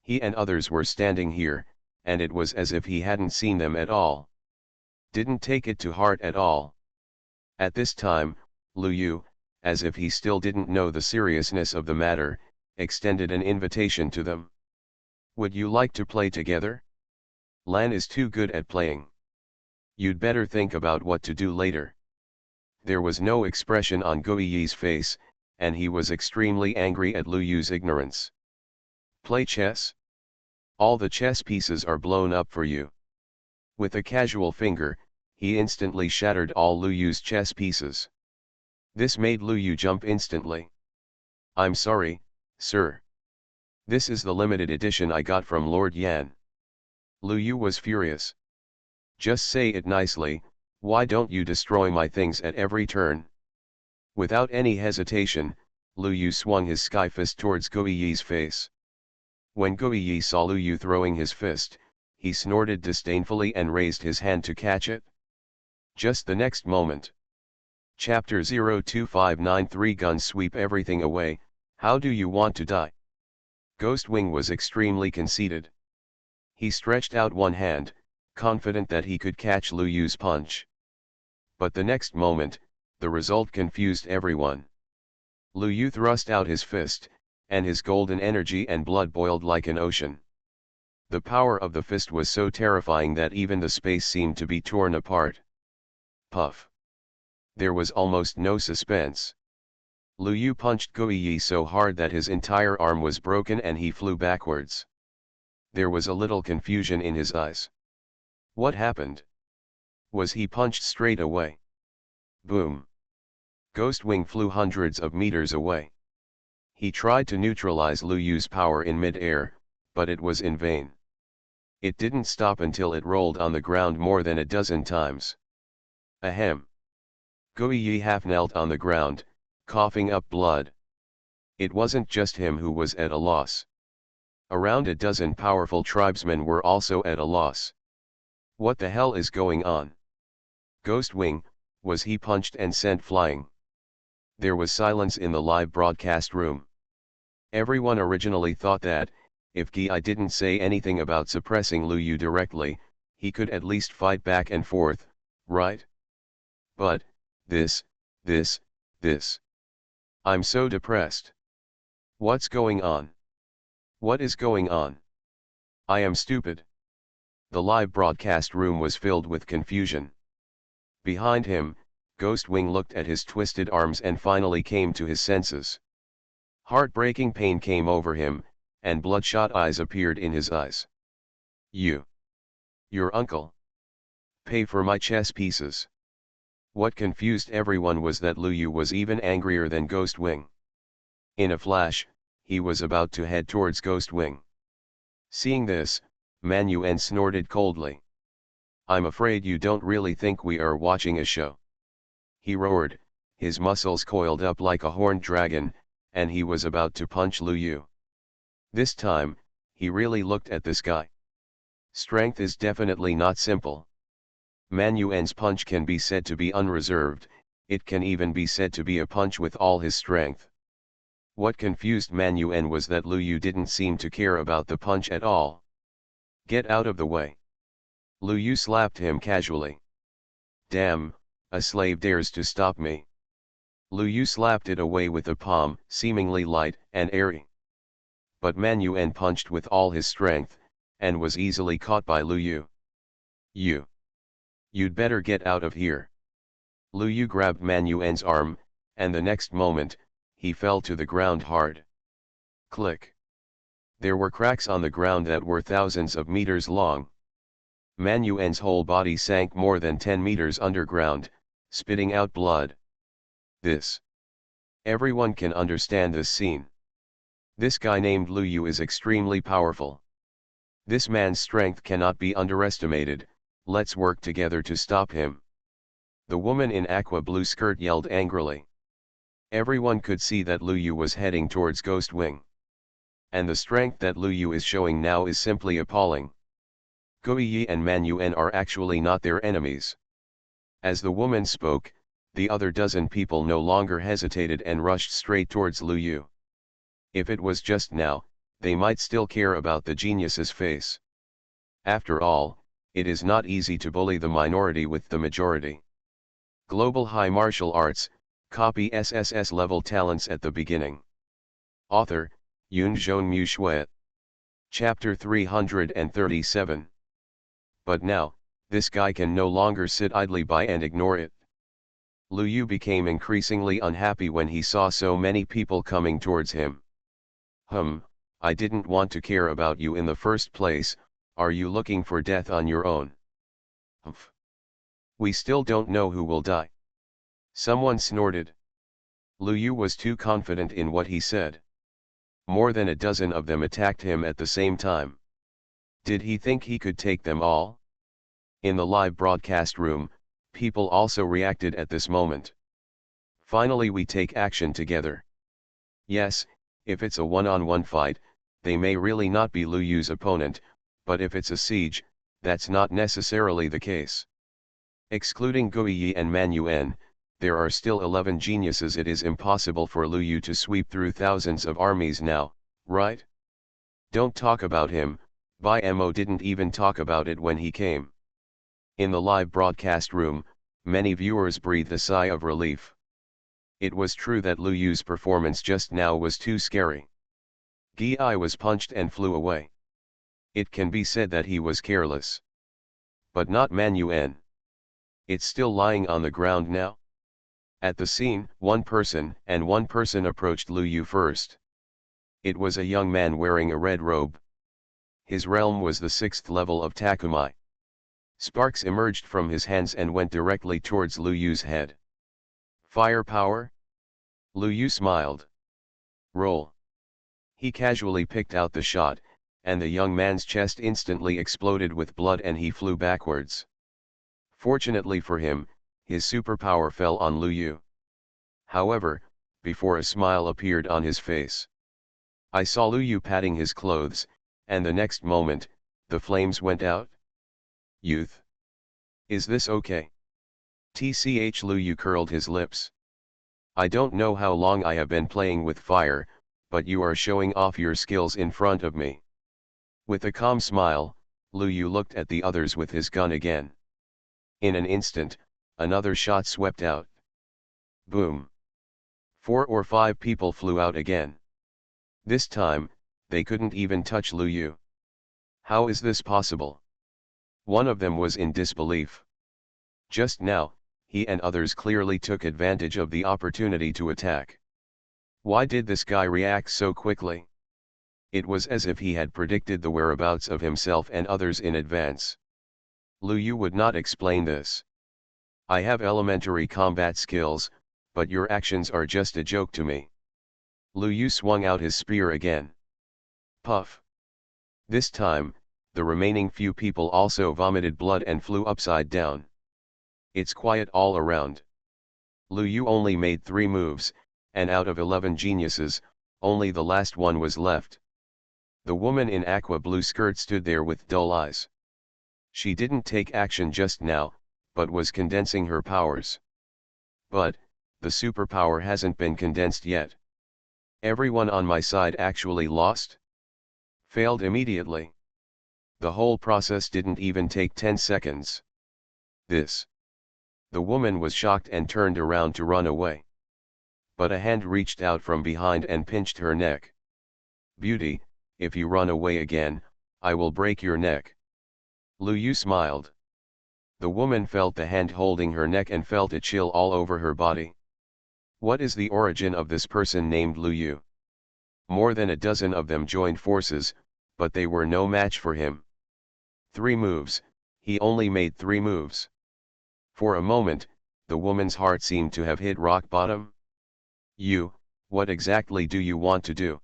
He and others were standing here, and it was as if he hadn't seen them at all. Didn't take it to heart at all. At this time, Lu Yu, as if he still didn't know the seriousness of the matter, extended an invitation to them. Would you like to play together? Lan is too good at playing. You'd better think about what to do later. There was no expression on Guiyi's face, and he was extremely angry at Lu Yu's ignorance. Play chess? All the chess pieces are blown up for you. With a casual finger, he instantly shattered all Lu Yu's chess pieces. This made Lu Yu jump instantly. "I'm sorry, sir. This is the limited edition I got from Lord Yan." Lu Yu was furious. "Just say it nicely, why don't you destroy my things at every turn?" Without any hesitation, Lu Yu swung his sky fist towards Guiyi's face. When Guiyi saw Lu Yu throwing his fist, he snorted disdainfully and raised his hand to catch it. Just the next moment. Chapter 02593 Guns sweep everything away, how do you want to die? Ghostwing was extremely conceited. He stretched out one hand, confident that he could catch Lu Yu's punch. But the next moment, the result confused everyone. Lu Yu thrust out his fist, and his golden energy and blood boiled like an ocean. The power of the fist was so terrifying that even the space seemed to be torn apart. Puff. There was almost no suspense. Lu Yu punched Guiyi so hard that his entire arm was broken and he flew backwards. There was a little confusion in his eyes. What happened? Was he punched straight away? Boom. Ghostwing flew hundreds of meters away. He tried to neutralize Lu Yu's power in mid-air, but it was in vain. It didn't stop until it rolled on the ground more than a dozen times. Ahem. Guiyi half knelt on the ground, coughing up blood. It wasn't just him who was at a loss. Around a dozen powerful tribesmen were also at a loss. What the hell is going on? Ghostwing, was he punched and sent flying? There was silence in the live broadcast room. Everyone originally thought that, if Guiyi didn't say anything about suppressing Lu Yu directly, he could at least fight back and forth, right? But, this. I'm so depressed. What's going on? What is going on? I am stupid. The live broadcast room was filled with confusion. Behind him, Ghostwing looked at his twisted arms and finally came to his senses. Heartbreaking pain came over him, and bloodshot eyes appeared in his eyes. Your uncle. Pay for my chess pieces. What confused everyone was that Lu Yu was even angrier than Ghostwing. In a flash, he was about to head towards Ghostwing. Seeing this, Man Yuan snorted coldly. I'm afraid you don't really think we are watching a show. He roared, his muscles coiled up like a horned dragon, and he was about to punch Lu Yu. This time, he really looked at the sky. Strength is definitely not simple. Man Yuan's punch can be said to be unreserved, it can even be said to be a punch with all his strength. What confused Man Yuan was that Lu Yu didn't seem to care about the punch at all. Get out of the way. Lu Yu slapped him casually. Damn, a slave dares to stop me. Lu Yu slapped it away with a palm, seemingly light and airy. But Man Yuan punched with all his strength, and was easily caught by Lu Yu. You'd better get out of here. Lu Yu grabbed Man Yuan's arm, and the next moment, he fell to the ground hard. Click. There were cracks on the ground that were thousands of meters long. Man Yuan's whole body sank more than 10 meters underground, spitting out blood. Everyone can understand this scene. This guy named Lu Yu is extremely powerful. This man's strength cannot be underestimated, let's work together to stop him. The woman in aqua blue skirt yelled angrily. Everyone could see that Lu Yu was heading towards Ghostwing. And the strength that Lu Yu is showing now is simply appalling. Guiyi and Man Yuan are actually not their enemies. As the woman spoke, the other dozen people no longer hesitated and rushed straight towards Lu Yu. If it was just now, they might still care about the genius's face. After all, it is not easy to bully the minority with the majority. Global High Martial Arts, copy SSS-level talents at the beginning. Author, Yunzhong Mu. Chapter 337. But now, this guy can no longer sit idly by and ignore it. Lu Yu became increasingly unhappy when he saw so many people coming towards him. I didn't want to care about you in the first place, are you looking for death on your own? Humph. We still don't know who will die. Someone snorted. Lu Yu was too confident in what he said. More than a dozen of them attacked him at the same time. Did he think he could take them all? In the live broadcast room, people also reacted at this moment. Finally, we take action together. Yes, if it's a one-on-one fight, they may really not be Lu Yu's opponent, but if it's a siege, that's not necessarily the case. Excluding Guiyi and Man Yuan, there are still 11 geniuses. It is impossible for Lu Yu to sweep through thousands of armies now, right? Don't talk about him. Bai Mo didn't even talk about it when he came. In the live broadcast room, many viewers breathed a sigh of relief. It was true that Lu Yu's performance just now was too scary. Guiyi was punched and flew away. It can be said that he was careless. But not Man Yuan. It's still lying on the ground now. At the scene, one person approached Lu Yu first. It was a young man wearing a red robe. His realm was the 6th level of Takumai. Sparks emerged from his hands and went directly towards Lu Yu's head. Firepower? Lu Yu smiled. Roll. He casually picked out the shot, and the young man's chest instantly exploded with blood and he flew backwards. Fortunately for him, his superpower fell on Lu Yu. However, before a smile appeared on his face. I saw Lu Yu patting his clothes, and the next moment, the flames went out. Youth. Is this okay? Lu Yu curled his lips. I don't know how long I have been playing with fire, but you are showing off your skills in front of me. With a calm smile, Lu Yu looked at the others with his gun again. In an instant, another shot swept out. Boom. 4 or 5 people flew out again. This time, they couldn't even touch Lu Yu. How is this possible? One of them was in disbelief. Just now, he and others clearly took advantage of the opportunity to attack. Why did this guy react so quickly? It was as if he had predicted the whereabouts of himself and others in advance. Lu Yu would not explain this. I have elementary combat skills, but your actions are just a joke to me. Lu Yu swung out his spear again. Puff. This time, the remaining few people also vomited blood and flew upside down. It's quiet all around. Lu Yu only made 3 moves, and out of 11 geniuses, only the last one was left. The woman in aqua blue skirt stood there with dull eyes. She didn't take action just now, but was condensing her powers. But, the superpower hasn't been condensed yet. Everyone on my side actually lost? Failed immediately. The whole process didn't even take 10 seconds. This. The woman was shocked and turned around to run away. But a hand reached out from behind and pinched her neck. Beauty, if you run away again, I will break your neck. Lu Yu smiled. The woman felt the hand holding her neck and felt a chill all over her body. What is the origin of this person named Lu Yu? More than a dozen of them joined forces, but they were no match for him. 3 moves, he only made 3 moves. For a moment, the woman's heart seemed to have hit rock bottom. You, what exactly do you want to do?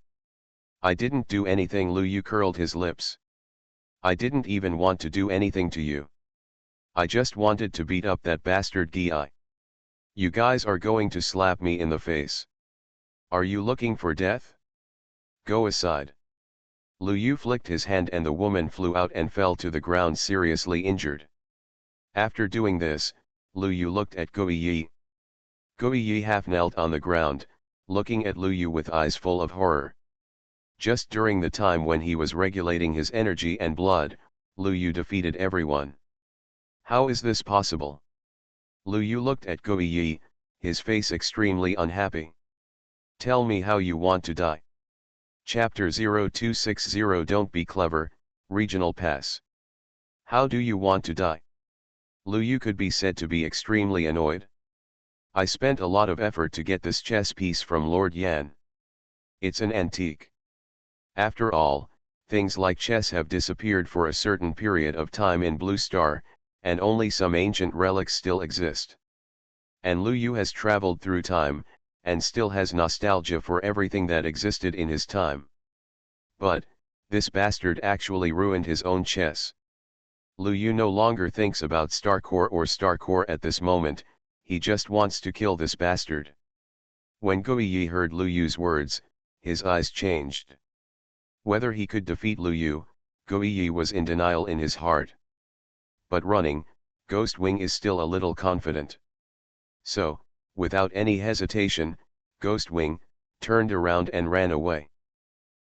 I didn't do anything. Lu Yu curled his lips. I didn't even want to do anything to you. I just wanted to beat up that bastard Guiyi. You guys are going to slap me in the face. Are you looking for death? Go aside. Lu Yu flicked his hand and the woman flew out and fell to the ground seriously injured. After doing this, Lu Yu looked at Guiyi. Guiyi half knelt on the ground, looking at Lu Yu with eyes full of horror. Just during the time when he was regulating his energy and blood, Lu Yu defeated everyone. How is this possible? Lu Yu looked at Guiyi, his face extremely unhappy. Tell me how you want to die. Chapter 0260 Don't be clever, Regional Pass. How do you want to die? Lu Yu could be said to be extremely annoyed. I spent a lot of effort to get this chess piece from Lord Yan. It's an antique. After all, things like chess have disappeared for a certain period of time in Blue Star, and only some ancient relics still exist. And Lu Yu has traveled through time, and still has nostalgia for everything that existed in his time. But, this bastard actually ruined his own chess. Lu Yu no longer thinks about Starcore or Starcore at this moment, he just wants to kill this bastard. When Guiyi heard Lu Yu's words, his eyes changed. Whether he could defeat Lu Yu, Guiyi was in denial in his heart. But running, Ghostwing is still a little confident. So, without any hesitation, Ghostwing turned around and ran away.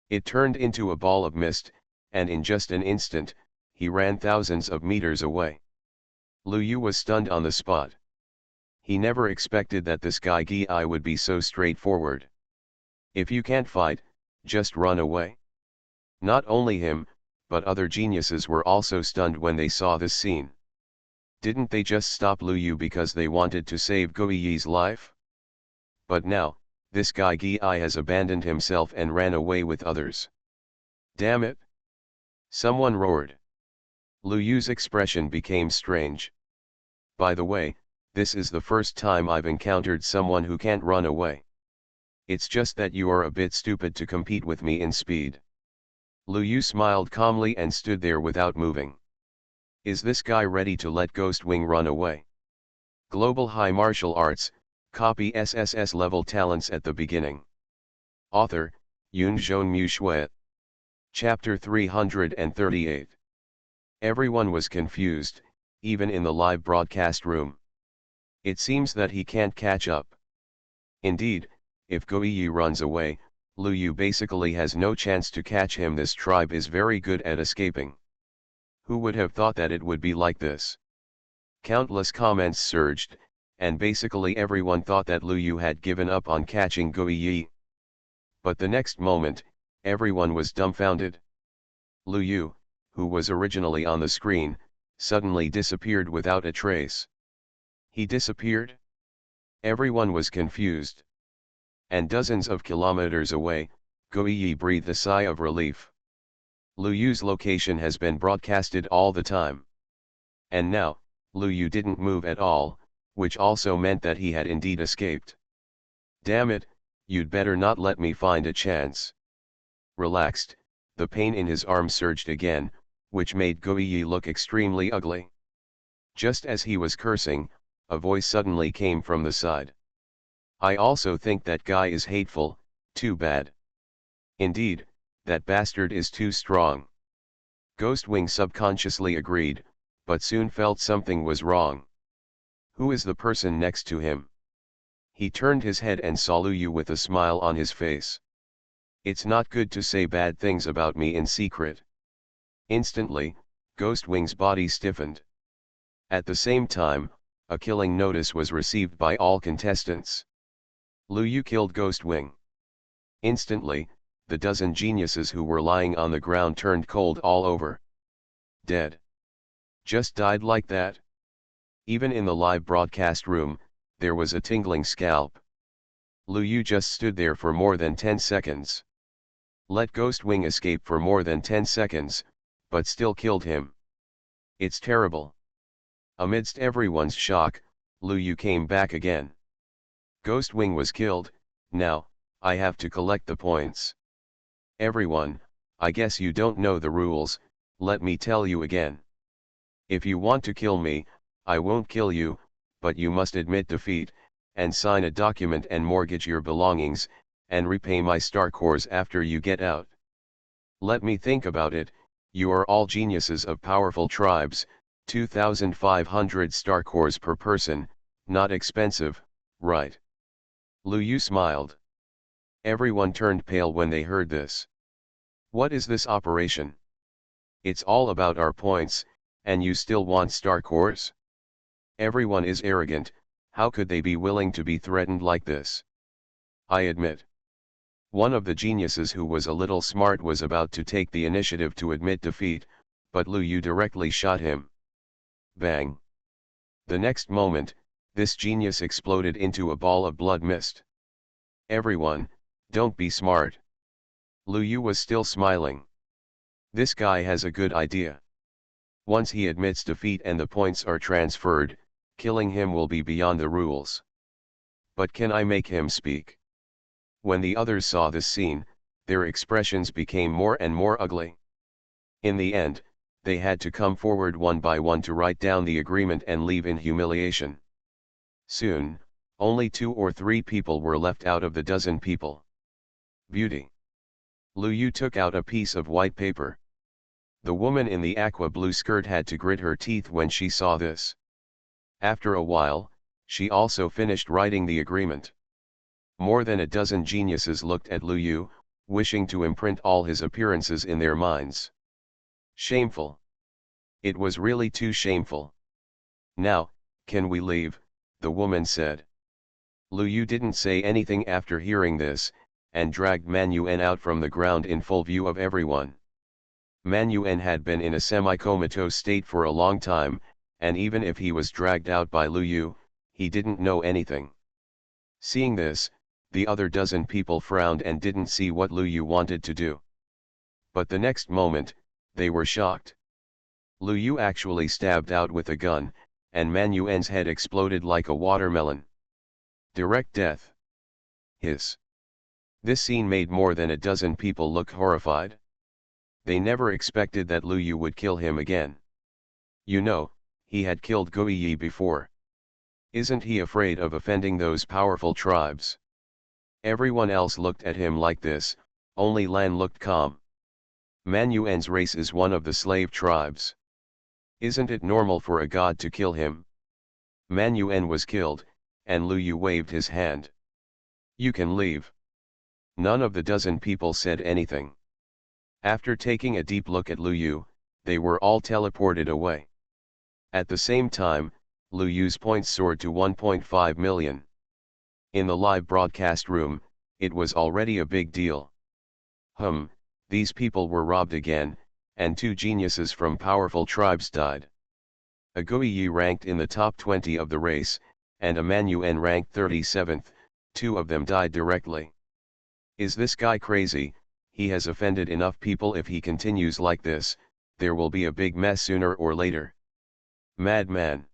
It turned into a ball of mist, and in just an instant, he ran thousands of meters away. Lu Yu was stunned on the spot. He never expected that this guy Gi would be so straightforward. If you can't fight, just run away. Not only him, but other geniuses were also stunned when they saw this scene. Didn't they just stop Lu Yu because they wanted to save Guiyi's life? But now, this guy Gi has abandoned himself and ran away with others. Damn it! Someone roared. Lu Yu's expression became strange. By the way, this is the first time I've encountered someone who can't run away. It's just that you are a bit stupid to compete with me in speed. Lu Yu smiled calmly and stood there without moving. Is this guy ready to let Ghostwing run away? Global High Martial Arts, copy SSS-level talents at the beginning. Author, Yunzhong Mu Shui. Chapter 338. Everyone was confused, even in the live broadcast room. It seems that he can't catch up. Indeed, if Guiyi runs away, Lu Yu basically has no chance to catch him. This tribe is very good at escaping. Who would have thought that it would be like this? Countless comments surged, and basically everyone thought that Lu Yu had given up on catching Guiyi. But the next moment, everyone was dumbfounded. Lu Yu, who was originally on the screen, suddenly disappeared without a trace. He disappeared? Everyone was confused. And dozens of kilometers away, Guiyi breathed a sigh of relief. Lu Yu's location has been broadcasted all the time. And now, Lu Yu didn't move at all, which also meant that he had indeed escaped. Damn it, you'd better not let me find a chance. Relaxed, the pain in his arm surged again, which made Guiyi look extremely ugly. Just as he was cursing, a voice suddenly came from the side. I also think that guy is hateful, too bad. Indeed, that bastard is too strong. Ghostwing subconsciously agreed, but soon felt something was wrong. Who is the person next to him? He turned his head and saw Lu Yu with a smile on his face. It's not good to say bad things about me in secret. Instantly, Ghostwing's body stiffened. At the same time, a killing notice was received by all contestants. Lu Yu killed Ghostwing. Instantly, the dozen geniuses who were lying on the ground turned cold all over. Dead. Just died like that? Even in the live broadcast room, there was a tingling scalp. Lu Yu just stood there for more than 10 seconds. Let Ghostwing escape for more than 10 seconds, but still killed him. It's terrible. Amidst everyone's shock, Lu Yu came back again. Ghostwing was killed, now, I have to collect the points. Everyone, I guess you don't know the rules, let me tell you again. If you want to kill me, I won't kill you, but you must admit defeat, and sign a document and mortgage your belongings, and repay my star cores after you get out. Let me think about it, you are all geniuses of powerful tribes, 2,500 star cores per person, not expensive, right? Lu Yu smiled. Everyone turned pale when they heard this. What is this operation? It's all about our points, and you still want star cores? Everyone is arrogant, how could they be willing to be threatened like this? I admit. One of the geniuses who was a little smart was about to take the initiative to admit defeat, but Lu Yu directly shot him. Bang! The next moment, this genius exploded into a ball of blood mist. Everyone, don't be smart. Lu Yu was still smiling. This guy has a good idea. Once he admits defeat and the points are transferred, killing him will be beyond the rules. But can I make him speak? When the others saw this scene, their expressions became more and more ugly. In the end, they had to come forward one by one to write down the agreement and leave in humiliation. Soon, only 2 or 3 people were left out of the dozen people. Beauty. Lu Yu took out a piece of white paper. The woman in the aqua blue skirt had to grit her teeth when she saw this. After a while, she also finished writing the agreement. More than a dozen geniuses looked at Lu Yu, wishing to imprint all his appearances in their minds. Shameful. It was really too shameful. Now, can we leave? The woman said. Lu Yu didn't say anything after hearing this, and dragged Man Yuan out from the ground in full view of everyone. Man Yuan had been in a semi-comatose state for a long time, and even if he was dragged out by Lu Yu, he didn't know anything. Seeing this, the other dozen people frowned and didn't see what Lu Yu wanted to do. But the next moment, they were shocked. Lu Yu actually stabbed out with a gun, and Man Yuan's head exploded like a watermelon. Direct death. Hiss. This scene made more than a dozen people look horrified. They never expected that Lu Yu would kill him again. You know, he had killed Guiyi before. Isn't he afraid of offending those powerful tribes? Everyone else looked at him like this, only Lan looked calm. Man Yuan's race is one of the slave tribes. Isn't it normal for a god to kill him? Man Yuan was killed, and Lu Yu waved his hand. You can leave. None of the dozen people said anything. After taking a deep look at Lu Yu, they were all teleported away. At the same time, Lu Yu's points soared to 1.5 million. In the live broadcast room, it was already a big deal. These people were robbed again, and 2 geniuses from powerful tribes died. A Guiyi ranked in the top 20 of the race, and a Man Yuan ranked 37th, 2 of them died directly. Is this guy crazy? He has offended enough people. If he continues like this, there will be a big mess sooner or later. Madman.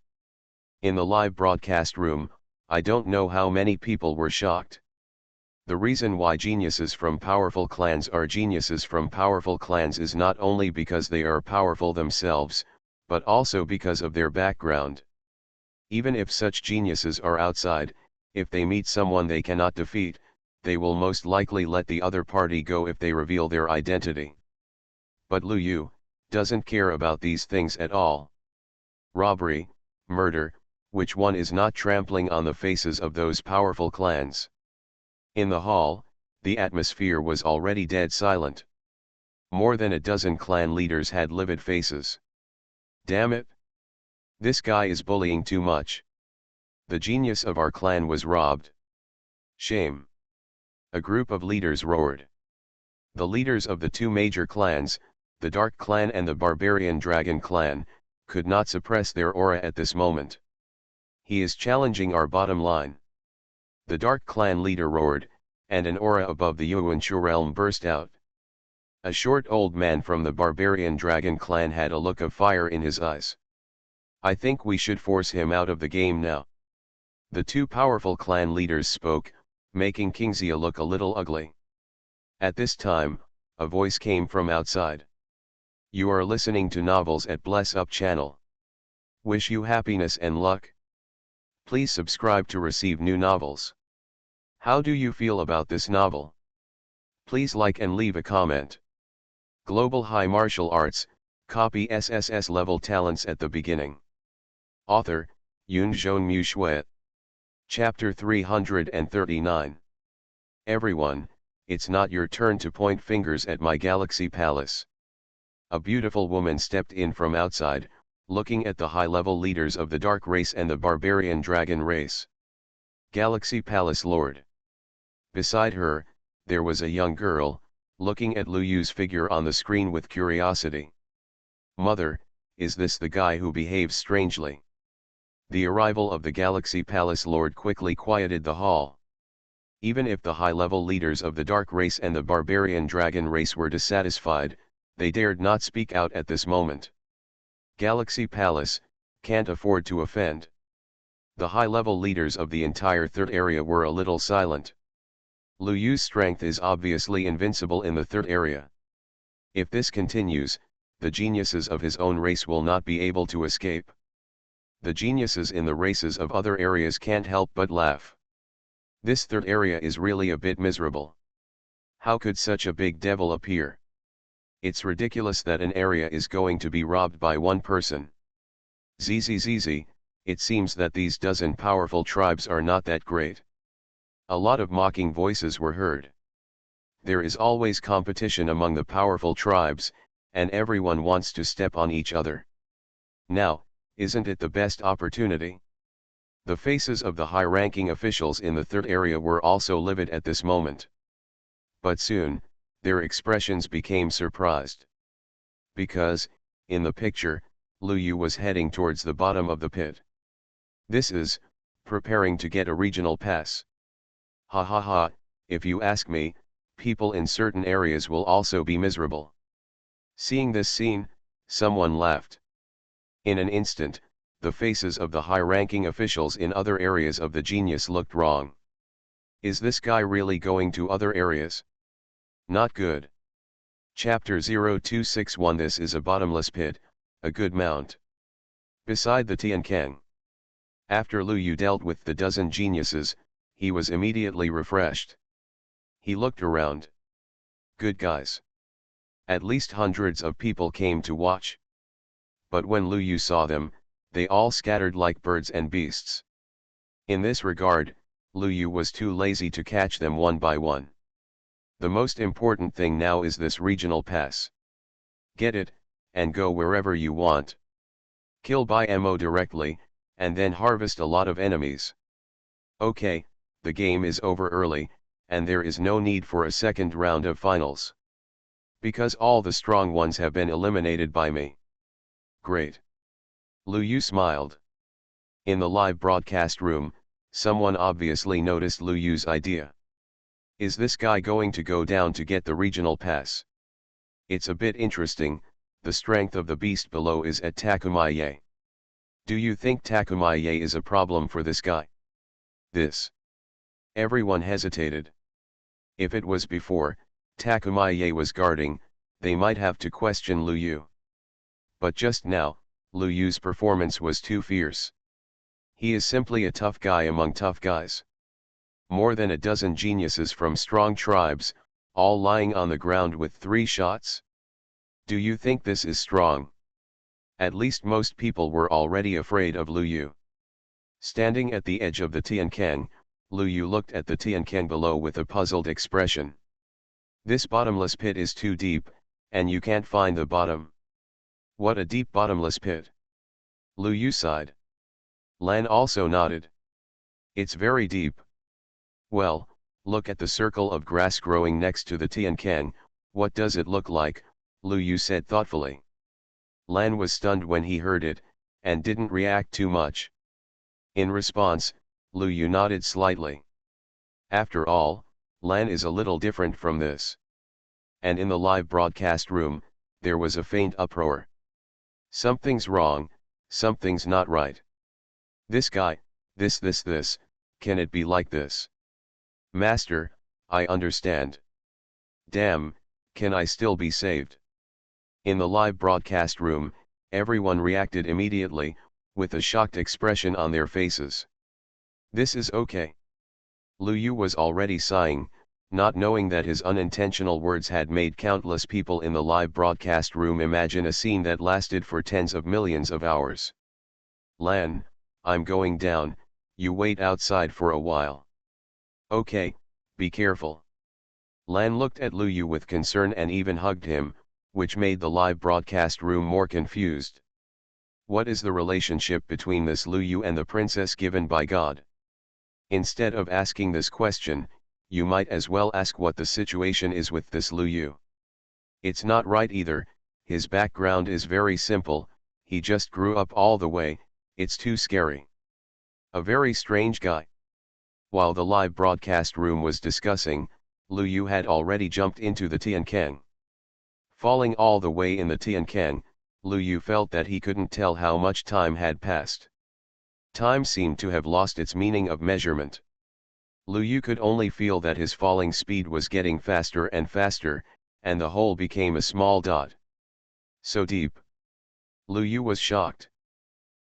In the live broadcast room, I don't know how many people were shocked. The reason why geniuses from powerful clans are geniuses from powerful clans is not only because they are powerful themselves, but also because of their background. Even if such geniuses are outside, if they meet someone they cannot defeat, they will most likely let the other party go if they reveal their identity. But Lu Yu doesn't care about these things at all. Robbery, murder, which one is not trampling on the faces of those powerful clans? In the hall, the atmosphere was already dead silent. More than a dozen clan leaders had livid faces. Damn it! This guy is bullying too much. The genius of our clan was robbed. Shame! A group of leaders roared. The leaders of the 2 major clans, the Dark Clan and the Barbarian Dragon Clan, could not suppress their aura at this moment. He is challenging our bottom line. The Dark Clan leader roared, and an aura above the Yuanshu realm burst out. A short old man from the Barbarian Dragon Clan had a look of fire in his eyes. I think we should force him out of the game now. The 2 powerful clan leaders spoke, making Kingxia look a little ugly. At this time, a voice came from outside. You are listening to Novels at Bless Up channel. Wish you happiness and luck. Please subscribe to receive new novels. How do you feel about this novel? Please like and leave a comment. Global High Martial Arts, copy SSS-level talents at the beginning. Author, Yunzhong Mu. Chapter 339. Everyone, it's not your turn to point fingers at my Galaxy Palace. A beautiful woman stepped in from outside, looking at the high-level leaders of the Dark Race and the Barbarian Dragon Race. Galaxy Palace Lord. Beside her, there was a young girl, looking at Lu Yu's figure on the screen with curiosity. Mother, is this the guy who behaves strangely? The arrival of the Galaxy Palace Lord quickly quieted the hall. Even if the high-level leaders of the Dark Race and the Barbarian Dragon Race were dissatisfied, they dared not speak out at this moment. Galaxy Palace, can't afford to offend. The high-level leaders of the entire third area were a little silent. Lu Yu's strength is obviously invincible in the third area. If this continues, the geniuses of his own race will not be able to escape. The geniuses in the races of other areas can't help but laugh. This third area is really a bit miserable. How could such a big devil appear? It's ridiculous that an area is going to be robbed by one person. ZZZZ, it seems that these dozen powerful tribes are not that great. A lot of mocking voices were heard. There is always competition among the powerful tribes, and everyone wants to step on each other. Now, isn't it the best opportunity? The faces of the high-ranking officials in the third area were also livid at this moment. But soon, their expressions became surprised. Because, in the picture, Lu Yu was heading towards the bottom of the pit. This is, preparing to get a regional pass. Ha ha ha, if you ask me, people in certain areas will also be miserable. Seeing this scene, someone laughed. In an instant, the faces of the high-ranking officials in other areas of the genius looked wrong. Is this guy really going to other areas? Not good. Chapter 0261. This is a bottomless pit, a good mount. Beside the Tiankang. After Lu Yu dealt with the dozen geniuses, he was immediately refreshed. He looked around. Good guys. At least hundreds of people came to watch. But when Lu Yu saw them, they all scattered like birds and beasts. In this regard, Lu Yu was too lazy to catch them one by one. The most important thing now is this regional pass. Get it, and go wherever you want. Kill by MO directly, and then harvest a lot of enemies. Okay, the game is over early, and there is no need for a second round of finals. Because all the strong ones have been eliminated by me. Great. Lu Yu smiled. In the live broadcast room, someone obviously noticed Lu Yu's idea. Is this guy going to go down to get the regional pass? It's a bit interesting, the strength of the beast below is at Takumaye. Do you think Takumaye is a problem for this guy? This. Everyone hesitated. If it was before, Takumaye was guarding, they might have to question Lu Yu. But just now, Lu Yu's performance was too fierce. He is simply a tough guy among tough guys. More than a dozen geniuses from strong tribes, all lying on the ground with 3 shots. Do you think this is strong? At least most people were already afraid of Lu Yu. Standing at the edge of the Tiankang, Lu Yu looked at the Tiankang below with a puzzled expression. This bottomless pit is too deep, and you can't find the bottom. What a deep bottomless pit. Lu Yu sighed. Lan also nodded. It's very deep. Well, look at the circle of grass growing next to the Tiankang, what does it look like? Lu Yu said thoughtfully. Lan was stunned when he heard it, and didn't react too much. In response, Lu Yu nodded slightly. After all, Lan is a little different from this. And in the live broadcast room, there was a faint uproar. Something's wrong, something's not right. This guy, this, can it be like this? Master, I understand. Damn, can I still be saved? In the live broadcast room, everyone reacted immediately, with a shocked expression on their faces. This is okay. Lu Yu was already sighing, not knowing that his unintentional words had made countless people in the live broadcast room imagine a scene that lasted for tens of millions of hours. Lan, I'm going down, you wait outside for a while. Okay, be careful. Lan looked at Lu Yu with concern and even hugged him, which made the live broadcast room more confused. What is the relationship between this Lu Yu and the princess given by God? Instead of asking this question, you might as well ask what the situation is with this Lu Yu. It's not right either, his background is very simple, he just grew up all the way, it's too scary. A very strange guy. While the live broadcast room was discussing, Lu Yu had already jumped into the Tiankang. Falling all the way in the Tiankang, Lu Yu felt that he couldn't tell how much time had passed. Time seemed to have lost its meaning of measurement. Lu Yu could only feel that his falling speed was getting faster and faster, and the hole became a small dot. So deep. Lu Yu was shocked.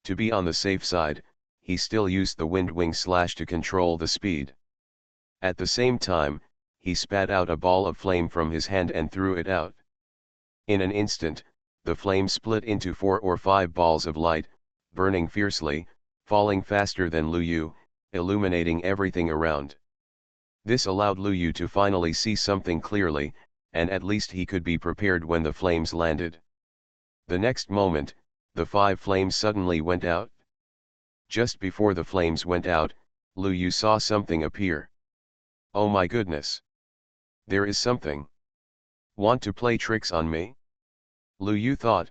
To be on the safe side, he still used the wind wing slash to control the speed. At the same time, he spat out a ball of flame from his hand and threw it out. In an instant, the flame split into 4 or 5 balls of light, burning fiercely, falling faster than Lu Yu, illuminating everything around. This allowed Lu Yu to finally see something clearly, and at least he could be prepared when the flames landed. The next moment, the 5 flames suddenly went out. Just before the flames went out, Lu Yu saw something appear. Oh my goodness! There is something. Want to play tricks on me? Lu Yu thought.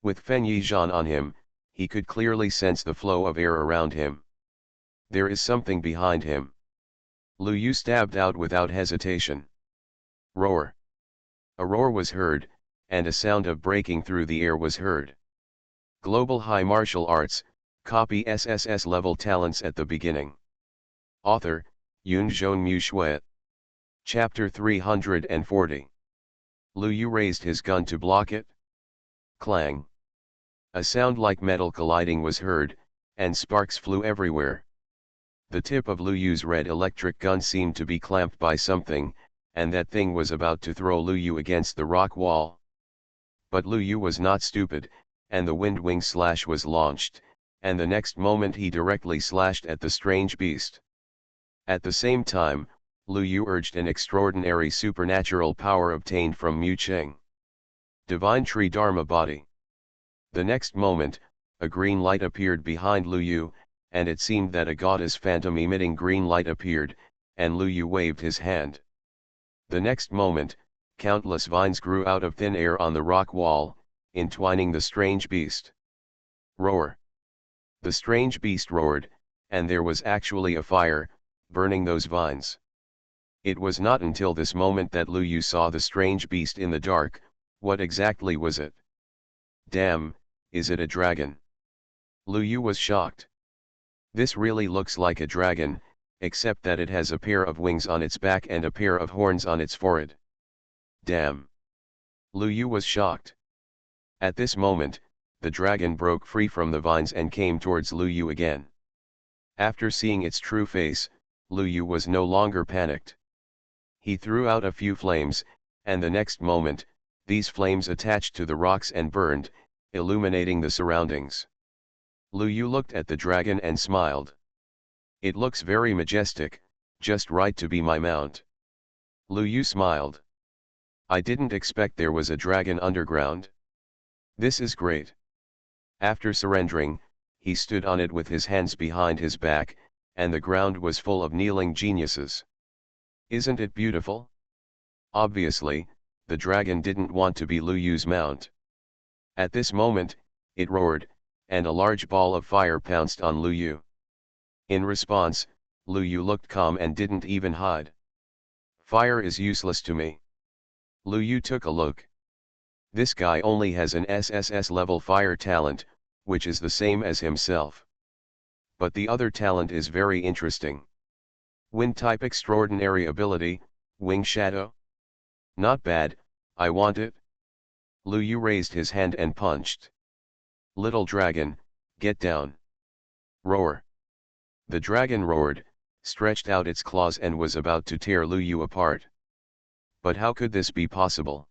With Fen Yizhan on him, he could clearly sense the flow of air around him. There is something behind him. Lu Yu stabbed out without hesitation. Roar! A roar was heard, and a sound of breaking through the air was heard. Global High Martial Arts, copy SSS-level talents at the beginning. Author, Yunzhong Mu Shui. Chapter 340. Lu Yu raised his gun to block it. Clang! A sound like metal colliding was heard, and sparks flew everywhere. The tip of Lu Yu's red electric gun seemed to be clamped by something, and that thing was about to throw Lu Yu against the rock wall. But Lu Yu was not stupid, and the wind wing slash was launched, and the next moment he directly slashed at the strange beast. At the same time, Lu Yu urged an extraordinary supernatural power obtained from Mu Cheng. Divine Tree Dharma Body. The next moment, a green light appeared behind Lu Yu, and it seemed that a goddess phantom emitting green light appeared, and Lu Yu waved his hand. The next moment, countless vines grew out of thin air on the rock wall, entwining the strange beast. Roar! The strange beast roared, and there was actually a fire, burning those vines. It was not until this moment that Lu Yu saw the strange beast in the dark. What exactly was it? Damn, is it a dragon? Lu Yu was shocked. This really looks like a dragon, except that it has a pair of wings on its back and a pair of horns on its forehead. Damn! Lu Yu was shocked. At this moment, the dragon broke free from the vines and came towards Lu Yu again. After seeing its true face, Lu Yu was no longer panicked. He threw out a few flames, and the next moment, these flames attached to the rocks and burned, illuminating the surroundings. Lu Yu looked at the dragon and smiled. It looks very majestic, just right to be my mount. Lu Yu smiled. I didn't expect there was a dragon underground. This is great. After surrendering, he stood on it with his hands behind his back, and the ground was full of kneeling geniuses. Isn't it beautiful? Obviously, the dragon didn't want to be Lu Yu's mount. At this moment, it roared, and a large ball of fire pounced on Lu Yu. In response, Lu Yu looked calm and didn't even hide. Fire is useless to me. Lu Yu took a look. This guy only has an SSS-level fire talent, which is the same as himself. But the other talent is very interesting. Wind-type extraordinary ability, Wing Shadow? Not bad, I want it. Lu Yu raised his hand and punched. Little dragon, get down. Roar. The dragon roared, stretched out its claws and was about to tear Lu Yu apart. But how could this be possible?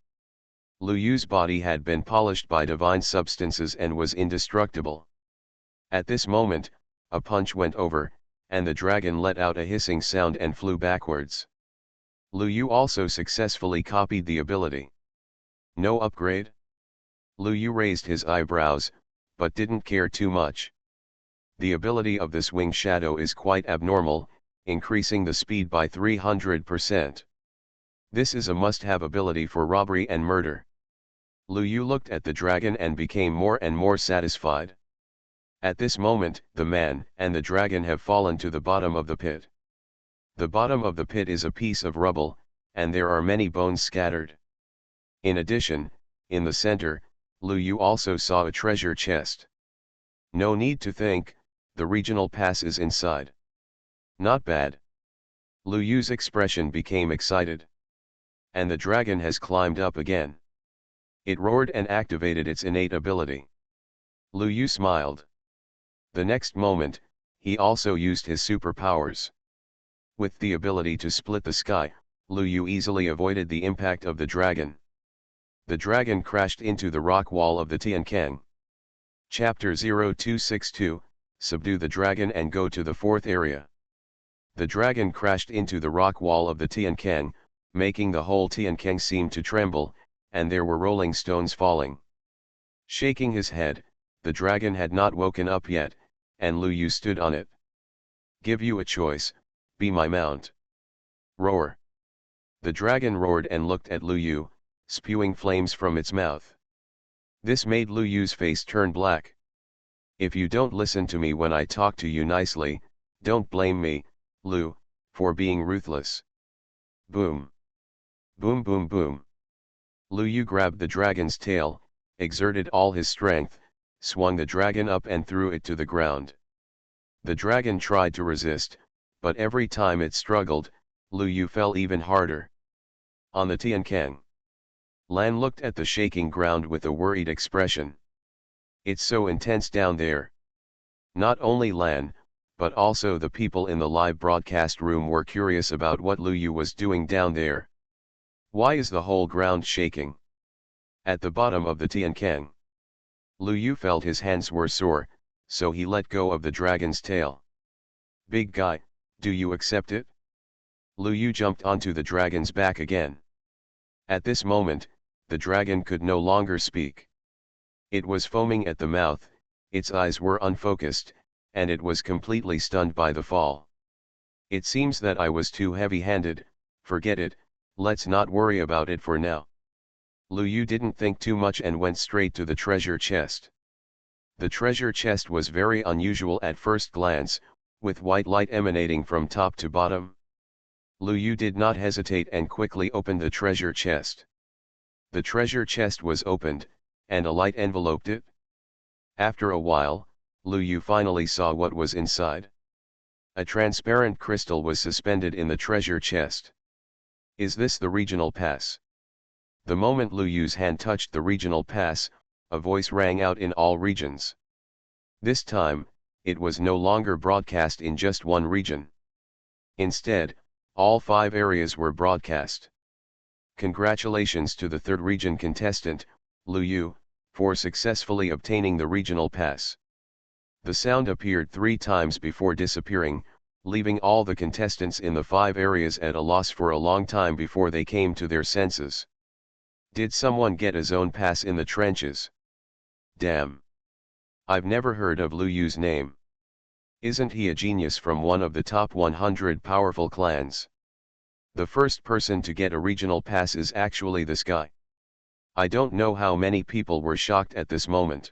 Lu Yu's body had been polished by divine substances and was indestructible. At this moment, a punch went over, and the dragon let out a hissing sound and flew backwards. Lu Yu also successfully copied the ability. No upgrade? Lu Yu raised his eyebrows, but didn't care too much. The ability of this wing shadow is quite abnormal, increasing the speed by 300%. This is a must-have ability for robbery and murder. Lu Yu looked at the dragon and became more and more satisfied. At this moment, the man and the dragon have fallen to the bottom of the pit. The bottom of the pit is a piece of rubble, and there are many bones scattered. In addition, in the center, Lu Yu also saw a treasure chest. No need to think, the regional pass is inside. Not bad. Lu Yu's expression became excited. And the dragon has climbed up again. It roared and activated its innate ability. Lu Yu smiled. The next moment, he also used his superpowers. With the ability to split the sky, Lu Yu easily avoided the impact of the dragon. The dragon crashed into the rock wall of the Tiankang. Chapter 0262, Subdue the Dragon and Go to the Fourth Area. The dragon crashed into the rock wall of the Tiankang, making the whole Tiankang seem to tremble, and there were rolling stones falling. Shaking his head, the dragon had not woken up yet, and Lu Yu stood on it. Give you a choice, be my mount. Roar. The dragon roared and looked at Lu Yu, spewing flames from its mouth. This made Lu Yu's face turn black. If you don't listen to me when I talk to you nicely, don't blame me, Lu, for being ruthless. Boom. Boom boom boom. Lu Yu grabbed the dragon's tail, exerted all his strength, swung the dragon up and threw it to the ground. The dragon tried to resist, but every time it struggled, Lu Yu fell even harder. On the Tiankang. Lan looked at the shaking ground with a worried expression. It's so intense down there. Not only Lan, but also the people in the live broadcast room were curious about what Lu Yu was doing down there. Why is the whole ground shaking? At the bottom of the Tiankang. Lu Yu felt his hands were sore, so he let go of the dragon's tail. Big guy, do you accept it? Lu Yu jumped onto the dragon's back again. At this moment, the dragon could no longer speak. It was foaming at the mouth, its eyes were unfocused, and it was completely stunned by the fall. It seems that I was too heavy-handed, forget it, let's not worry about it for now. Lu Yu didn't think too much and went straight to the treasure chest. The treasure chest was very unusual at first glance, with white light emanating from top to bottom. Lu Yu did not hesitate and quickly opened the treasure chest. The treasure chest was opened, and a light enveloped it. After a while, Lu Yu finally saw what was inside. A transparent crystal was suspended in the treasure chest. Is this the regional pass? The moment Lu Yu's hand touched the regional pass, a voice rang out in all regions. This time, it was no longer broadcast in just one region. Instead, all 5 areas were broadcast. Congratulations to the 3rd region contestant, Lu Yu, for successfully obtaining the regional pass. The sound appeared 3 times before disappearing, leaving all the contestants in the 5 areas at a loss for a long time before they came to their senses. Did someone get a zone pass in the trenches? Damn. I've never heard of Lu Yu's name. Isn't he a genius from one of the top 100 powerful clans? The first person to get a regional pass is actually this guy. I don't know how many people were shocked at this moment.